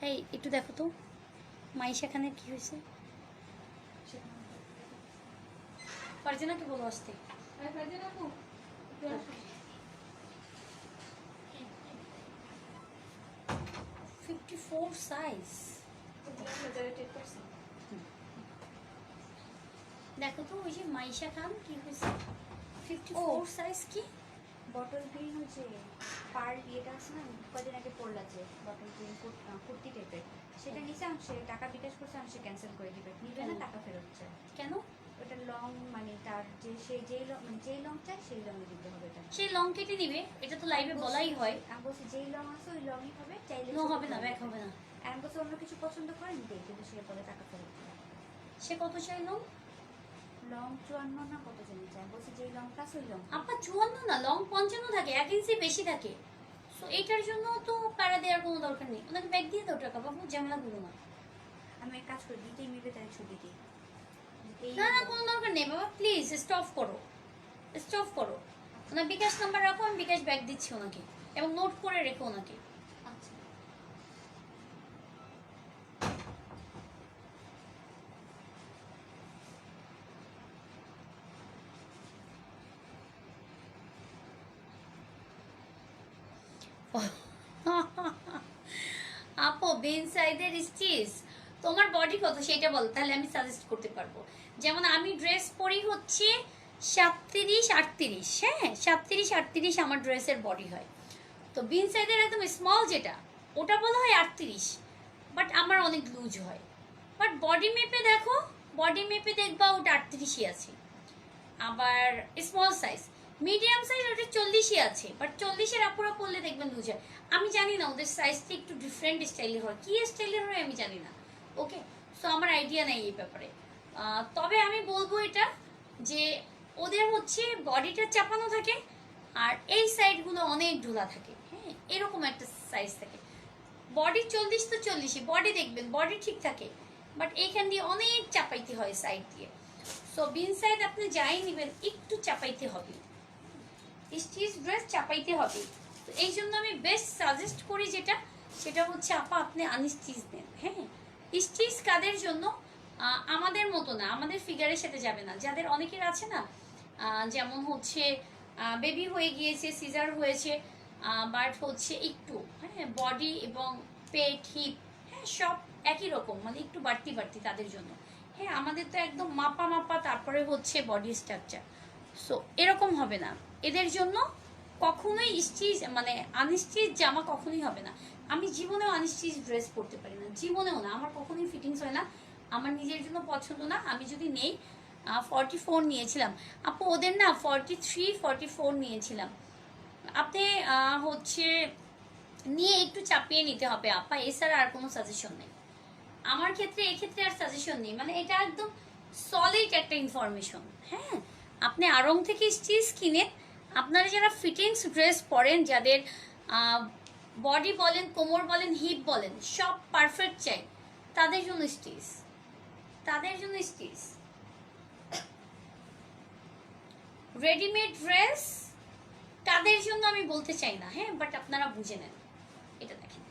এই একটু দেখো তো মাইশা খানের কি হয়েছে। ফারজানাকে বলো আসতে। 54 সাইজ। দেখো তো ওই যে মাইশা খান কি হয়েছে, 54 সাইজ কি? বটল গ্রিন হচ্ছে পার ইয়েটা আছে না, কদিন আগে পড়লা যে বটল গ্রিন কুর্তি টাইপের, সেটা নিচে সে টাকা বিকাশ করছে, সে ক্যান্সেল করে দিবে, নিবে না, টাকা ফেরত চায়। কেন? ওটা লং, মানে তার যে সে যেই লং, মানে যেই লং চায় সেই লংয়ে দিতে হবে। এটা সেই লং কেটে নিবে, এটা তো লাইভে বলাই হয়। আমি বলছি যেই লং আছে ওই লংই হবে, চাইলে নো হবে না, ব্যাক হবে না। আমি বলছি অন্য কিছু পছন্দ করে নিতে, কিন্তু সে বলে টাকা ফেরত দিবে। সে কত চাইলো? লং 54 না কত জানি চাই, বলছি যেই লংটা আছে ওই লং। আপা 54 না, লং 55 থাকে, 1 ইঞ্চি বেশি থাকে। সো এইটার জন্য তো প্যারা দেওয়ার কোনো দরকার নেই, ওনাকে ব্যাগ দিয়ে দাও, টাকা বাবু, ঝামেলা করো না। আমি এক কাজ করি, দিতেই মিলবে তাই ছবি দিই। না না, কোনো দরকার নেই বাবা, প্লিজ স্টপ করো, স্টপ করো। ওনার বিকাশ নাম্বার রাখো, আমি বিকাশ ব্যাগ দিচ্ছি ওনাকে, এবং নোট করে রেখো ওনাকে। আচ্ছা, বিন সাইজের স্টিচ, তোমার বডি কত সেটা বল, তাহলে আমি সাজেস্ট করতে পারবো। যেমন আমি ড্রেস পরি হচ্ছে 37-38, হ্যাঁ 37-38 আমার ড্রেসের বডি হয়। তো বিন সাইজের একদম স্মল যেটা, ওটা বলা হয় 38, বাট আমার অনেক লুজ হয়। বাট বডি মেপে দেখো, বডি মেপে দেখবা ওটা 38ই আছে। আবার স্মল সাইজ, মিডিয়াম সাইজ ওটা 40ই আছে, বাট 40-এর আপুরা পরলে দেখবেন লুজ হয়। আমি জানি না ওদের সাইজটা একটু ডিফারেন্ট স্টাইলের হয়, কি স্টাইলের হয় আমি জানি না। ওকে, সো আমার আইডিয়া নেই এই ব্যাপারে। তবে আমি বলবো এটা যে ওদের হচ্ছে বডিটা চাপানো থাকে আর এই সাইডগুলো অনেক ঢোলা থাকে, হ্যাঁ এরকম একটা সাইজ থাকে। বডি 40 তো 40ই, বডি দেখবেন বডি ঠিক থাকে, বাট এইখান দিয়ে অনেক চাপাইতে হয় সাইড দিয়ে। সো বিন সাইড আপনি যাই নেবেন একটু চাপাইতে হবে, স্টিচ ড্রেস চাপাইতে হবে। তো এই জন্য আমি বেস্ট সাজেস্ট করি যেটা, সেটা হচ্ছে আপা আপনি আনস্টিচ নেন। হ্যাঁ স্টিচ কাদের জন্য, আমাদের মতো না, আমাদের ফিগারের সাথে যাবে না। যাদের অনেকের আছে না, যেমন হচ্ছে বেবি হয়ে গিয়েছে, সিজার হয়েছে, বাট হচ্ছে একটু হ্যাঁ বডি এবং পেট হিপ হ্যাঁ সব একই রকম, মানে একটু বাড়তি বাড়তি তাদের জন্য। হ্যাঁ আমাদের তো একদম মাপা মাপা, তারপরে হচ্ছে বডি স্ট্রাকচার। সো এরকম হবে না এদের জন্য, কখনোই স্টিচ মানে আনস্টিচ জামা কখনোই হবে না। আমি জীবনেও আনস্টিচ ড্রেস পরতে পারি না, জীবনেও না, আমার কখনোই ফিটিংস হয় না, আমার নিজের জন্য পছন্দ না। আমি যদি নেই 44 নিয়েছিলাম আপু, ওদের না 43-44 নিয়েছিলাম। আপনি হচ্ছে নিয়ে একটু চাপিয়ে নিতে হবে আপা, এছাড়া আর কোনো সাজেশন নেই আমার ক্ষেত্রে। এক্ষেত্রে আর সাজেশন নেই, মানে এটা একদম সলিড একটা ইনফরমেশন। হ্যাঁ আপনি আড়ং থেকে স্টিচ কিনে, আপনারা যারা ফিটিংস ড্রেস পরেন, যাদের বডি বলেন, কোমর বলেন, হিপ বলেন, সব পারফেক্ট চাই, তাদের জন্য স্টিচ, তাদের জন্য স্টিচ। রেডিমেড ড্রেস তাদের জন্য আমি বলতে চাই না, হ্যাঁ বাট আপনারা বুঝে নেন। এটা দেখেন,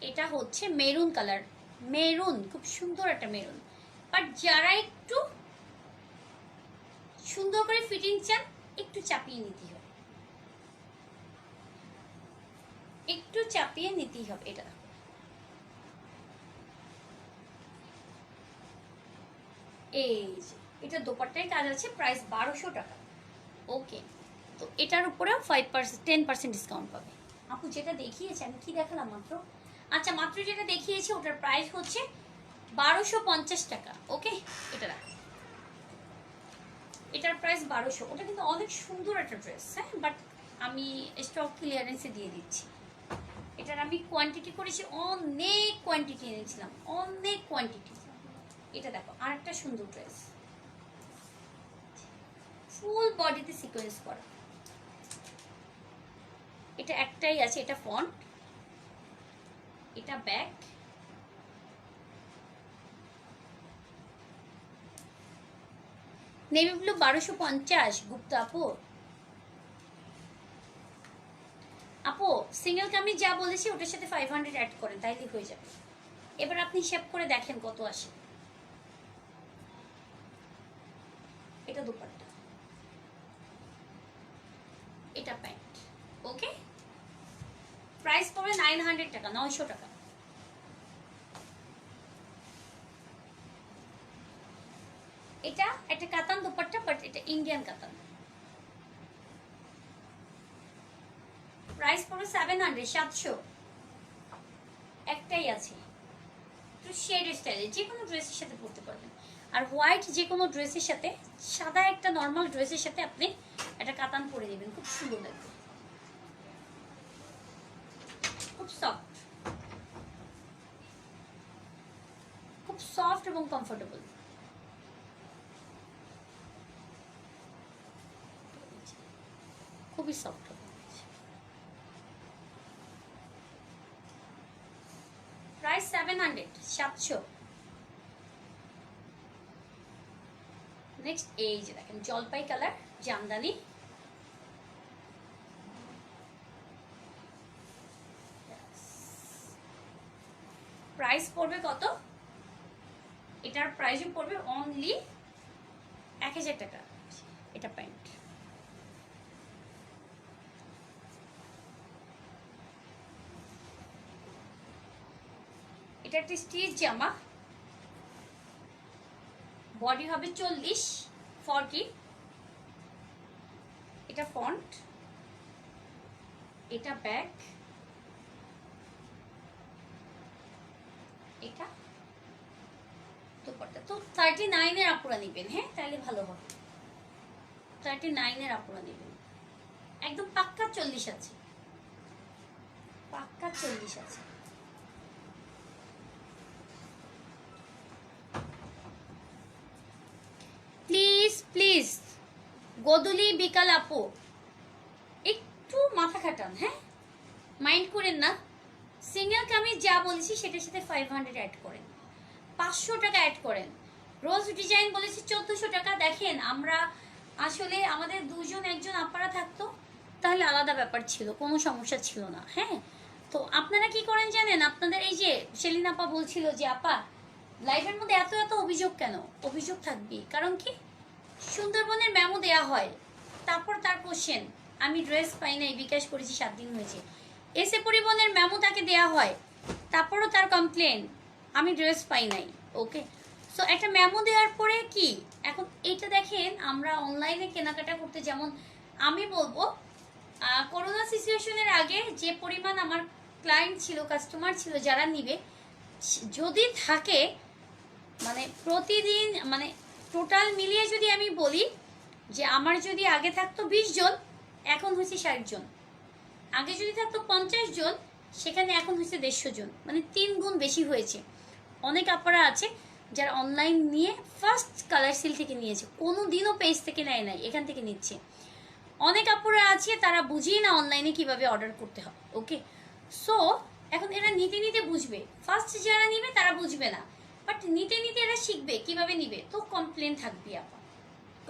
এটা হচ্ছে মেরুন কালার, মেরুন খুব সুন্দর একটা মেরুন। বাট যারা একটু সুন্দর করে ফিটিং চান, একটু চাপিয়ে নিতেই হবে, একটু চাপিয়ে নিতেই হবে। এটা এই যে এটা দোপাট্টায় কাজ আছে, প্রাইস 1200 টাকা। ওকে, তো এটার উপরে 10% ডিসকাউন্ট পাবে। আপু যেটা দেখিয়েছে, আমি কি দেখালাম মাত্র, আচ্ছা মাত্র যেটা দেখিয়েছি ওটার প্রাইস হচ্ছে 1250 টাকা। ওকে, এটা রাখো, এটার প্রাইস 1200। ওটা কিন্তু অনেক সুন্দর একটা ড্রেস, হ্যাঁ বাট আমি স্টক ক্লিয়ারেন্সে দিয়ে দিচ্ছি। এটার আমি কোয়ান্টিটি করেছি, অনেক কোয়ান্টিটি এনেছিলাম, অনেক কোয়ান্টিটি। এটা দেখো আর একটা সুন্দর ড্রেস, ফুল বডিতে সিকোয়েন্স করা। এটা একটাই আছে, এটা ফন্ট, এটা ব্যাক, নেভি ব্লু 1250 গুপ্তা আপু। আপু সিঙ্গেল কামিজ যা বলেছি ওটার সাথে 500 অ্যাড করেন, তাইলে হয়ে যাবে। এবার আপনি হিসাব করে দেখেন কত আসে। এটা দুপাট্টা, এটা প্যান্ট। ওকে, প্রাইস পড়বে 900 টাকা, 900 টাকা। এটা একটা কাতান দুপাট্টা, বাট এটা ইন্ডিয়ান কাতান। প্রাইস পড়বে 700। একটাই আছে, একটু শেড স্টাইলে, যে কোনো ড্রেসের সাথে পরতে পারবেন। আর হোয়াইট যে কোনো ড্রেসের সাথে, সাদা একটা নর্মাল ড্রেসের সাথে আপনি একটা কাতান পরে নেবেন, খুব সুন্দর লাগবে, খুব সফট, খুব সফট এবং কমফোর্টেবল। খুবই সফট হবে। প্রাইস 700। নেক্সট এই যে দেখেন জলপাই কালার জামদানি, প্রাইস পড়বে কত, এটার প্রাইসও পড়বে অনলি 1000 টাকা। এটা প্যান্ট, এটা একটা স্টিচ জামা, বডি হবে 40 এটা ফন্ট, এটা ব্যাক, এটা দুপাট্টা। তো 39 এর আপুরা নেবেন, হ্যাঁ তাহলে ভালো হবে। 39 এর আপুরা নেবেন, একদম পাক্কা 40 আছে, পাক্কা 40 আছে। প্লিজ প্লিজ গোদুলি বিকাল আপু একটু মাথা খাটান, হ্যাঁ মাইন্ড করেন না। সিঙ্গেল কামিজ যা বলেছি সেটার সাথে 500 অ্যাড করেন, 500 টাকা অ্যাড করেন। রোজ ডিজাইন বলেছি 1400 টাকা। দেখেন আমরা আসলে আমাদের দুজন একজন আপারা থাকতো তাহলে আলাদা ব্যাপার ছিল, কোনো সমস্যা ছিল না। হ্যাঁ, তো আপনারা কি করেন জানেন, আপনাদের এই যে সেলিন আপা বলছিল যে আপা লাইভের মধ্যে এত এত অভিযোগ কেন? অভিযোগ থাকবে, কারণ কি সুন্দরবনের মেমো দেয়া হয়, তারপর তার কোশ্চেন আমি ড্রেস পাই নাই, বিকাশ করেছি 7 দিন হয়েছে। এসে পরিবহনের মেমো তাকে দেয়া হয়, তারপরও তার কমপ্লেন আমি ড্রেস পাই নাই। ওকে, সো একটা মেমো দেওয়ার পরে কি এখন এইটা দেখেন, আমরা অনলাইনে কেনাকাটা করতে যেমন আমি বলবো করোনা সিচুয়েশনের আগে যে পরিমাণ আমার ক্লায়েন্ট ছিল, কাস্টমার ছিল যারা নিবে, যদি থাকে মানে প্রতিদিন মানে টোটাল মিলিয়ে যদি আমি বলি যে আমার যদি আগে থাকতো 20 জন, এখন হয়েছে 60 জন। আগে যদি থাকতো 50 জন, সেখানে এখন হয়েছে 150 জন, মানে 3 গুণ বেশি হয়েছে। অনেক আপনারা আছে যারা অনলাইন নিয়ে ফার্স্ট কালার সিল থেকে নিয়েছে, কোনো দিনও পেজ থেকে নেয় নাই, এখান থেকে নিচ্ছে। অনেক আপুরা আছে তারা বুঝেই না অনলাইনে কিভাবে অর্ডার করতে হয়। ওকে, সো এখন এরা নিতে নিতে বুঝবে, ফার্স্ট যারা নিবে তারা বুঝবে না, বাট নিতে নিতে এরা শিখবে কিভাবে নিবে। তো কমপ্লেন থাকবি আপা,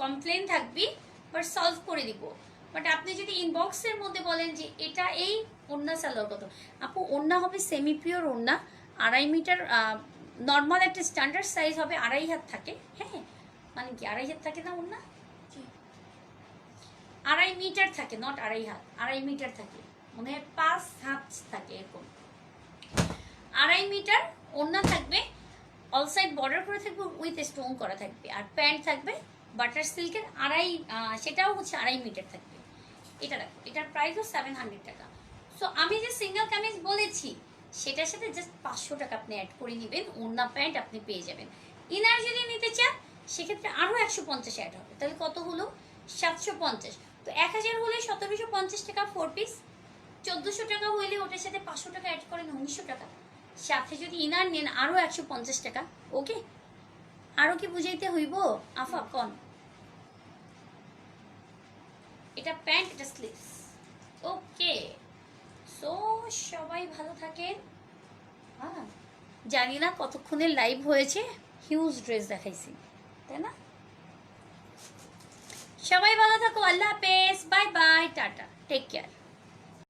কমপ্লেন থাকবি, বাট সলভ করে দিব। বাট আপনি যদি ইনবক্সের মধ্যে বলেন যে এটা এই ওড়না সালোয়ার কত, আপু ওড়না হবে সেমি পিওর ওড়না, 2.5 মিটার, নর্মাল একটা স্ট্যান্ডার্ড সাইজ হবে 2.5 হাত থাকে। হ্যাঁ, মানে কি 2.5 হাত থাকে না ওড়না, 2.5 মিটার থাকে, নট 2.5 হাত, 2.5 মিটার থাকে, মনে হয় 5 হাত থাকে এরকম। 2.5 মিটার ওড়না থাকবে, অল সাইড বর্ডার করে থাকবে, উইথ স্টোন করা থাকবে, আর প্যান্ট থাকবে বাটার সিল্কের 2.5, সেটাও হচ্ছে 2.5 মিটার থাকবে। এটা দেখো, এটার প্রাইসও 700 টাকা। সো আমি যে সিঙ্গেল কামিজ বলেছি সেটার সাথে জাস্ট 500 টাকা আপনি অ্যাড করে নেবেন, ওড়না প্যান্ট আপনি পেয়ে যাবেন। ইনার যদি নিতে চান সেক্ষেত্রে আরও 150 অ্যাড হবে, তাহলে কত হলো 750। তো 1000 হলে 1750 টাকা 4 পিস, 1400 টাকা হইলে ওটার সাথে 500 টাকা অ্যাড করেন, 1900 টাকা। সাথে যদি ইনার নেন আরও 150 টাকা। ওকে, আরও কি বুঝাইতে হইব আফা কন? এটা প্যান্ট, এটা স্লিভস। ওকে, সো সবাই ভালো থাকেন। হ্যাঁ, জানি না কতক্ষণের লাইভ হয়েছে, হিউজ ড্রেস দেখাইছি তাই না? সবাই ভালো থাকো, আল্লাহ হাফেজ, bye bye, tata, take care.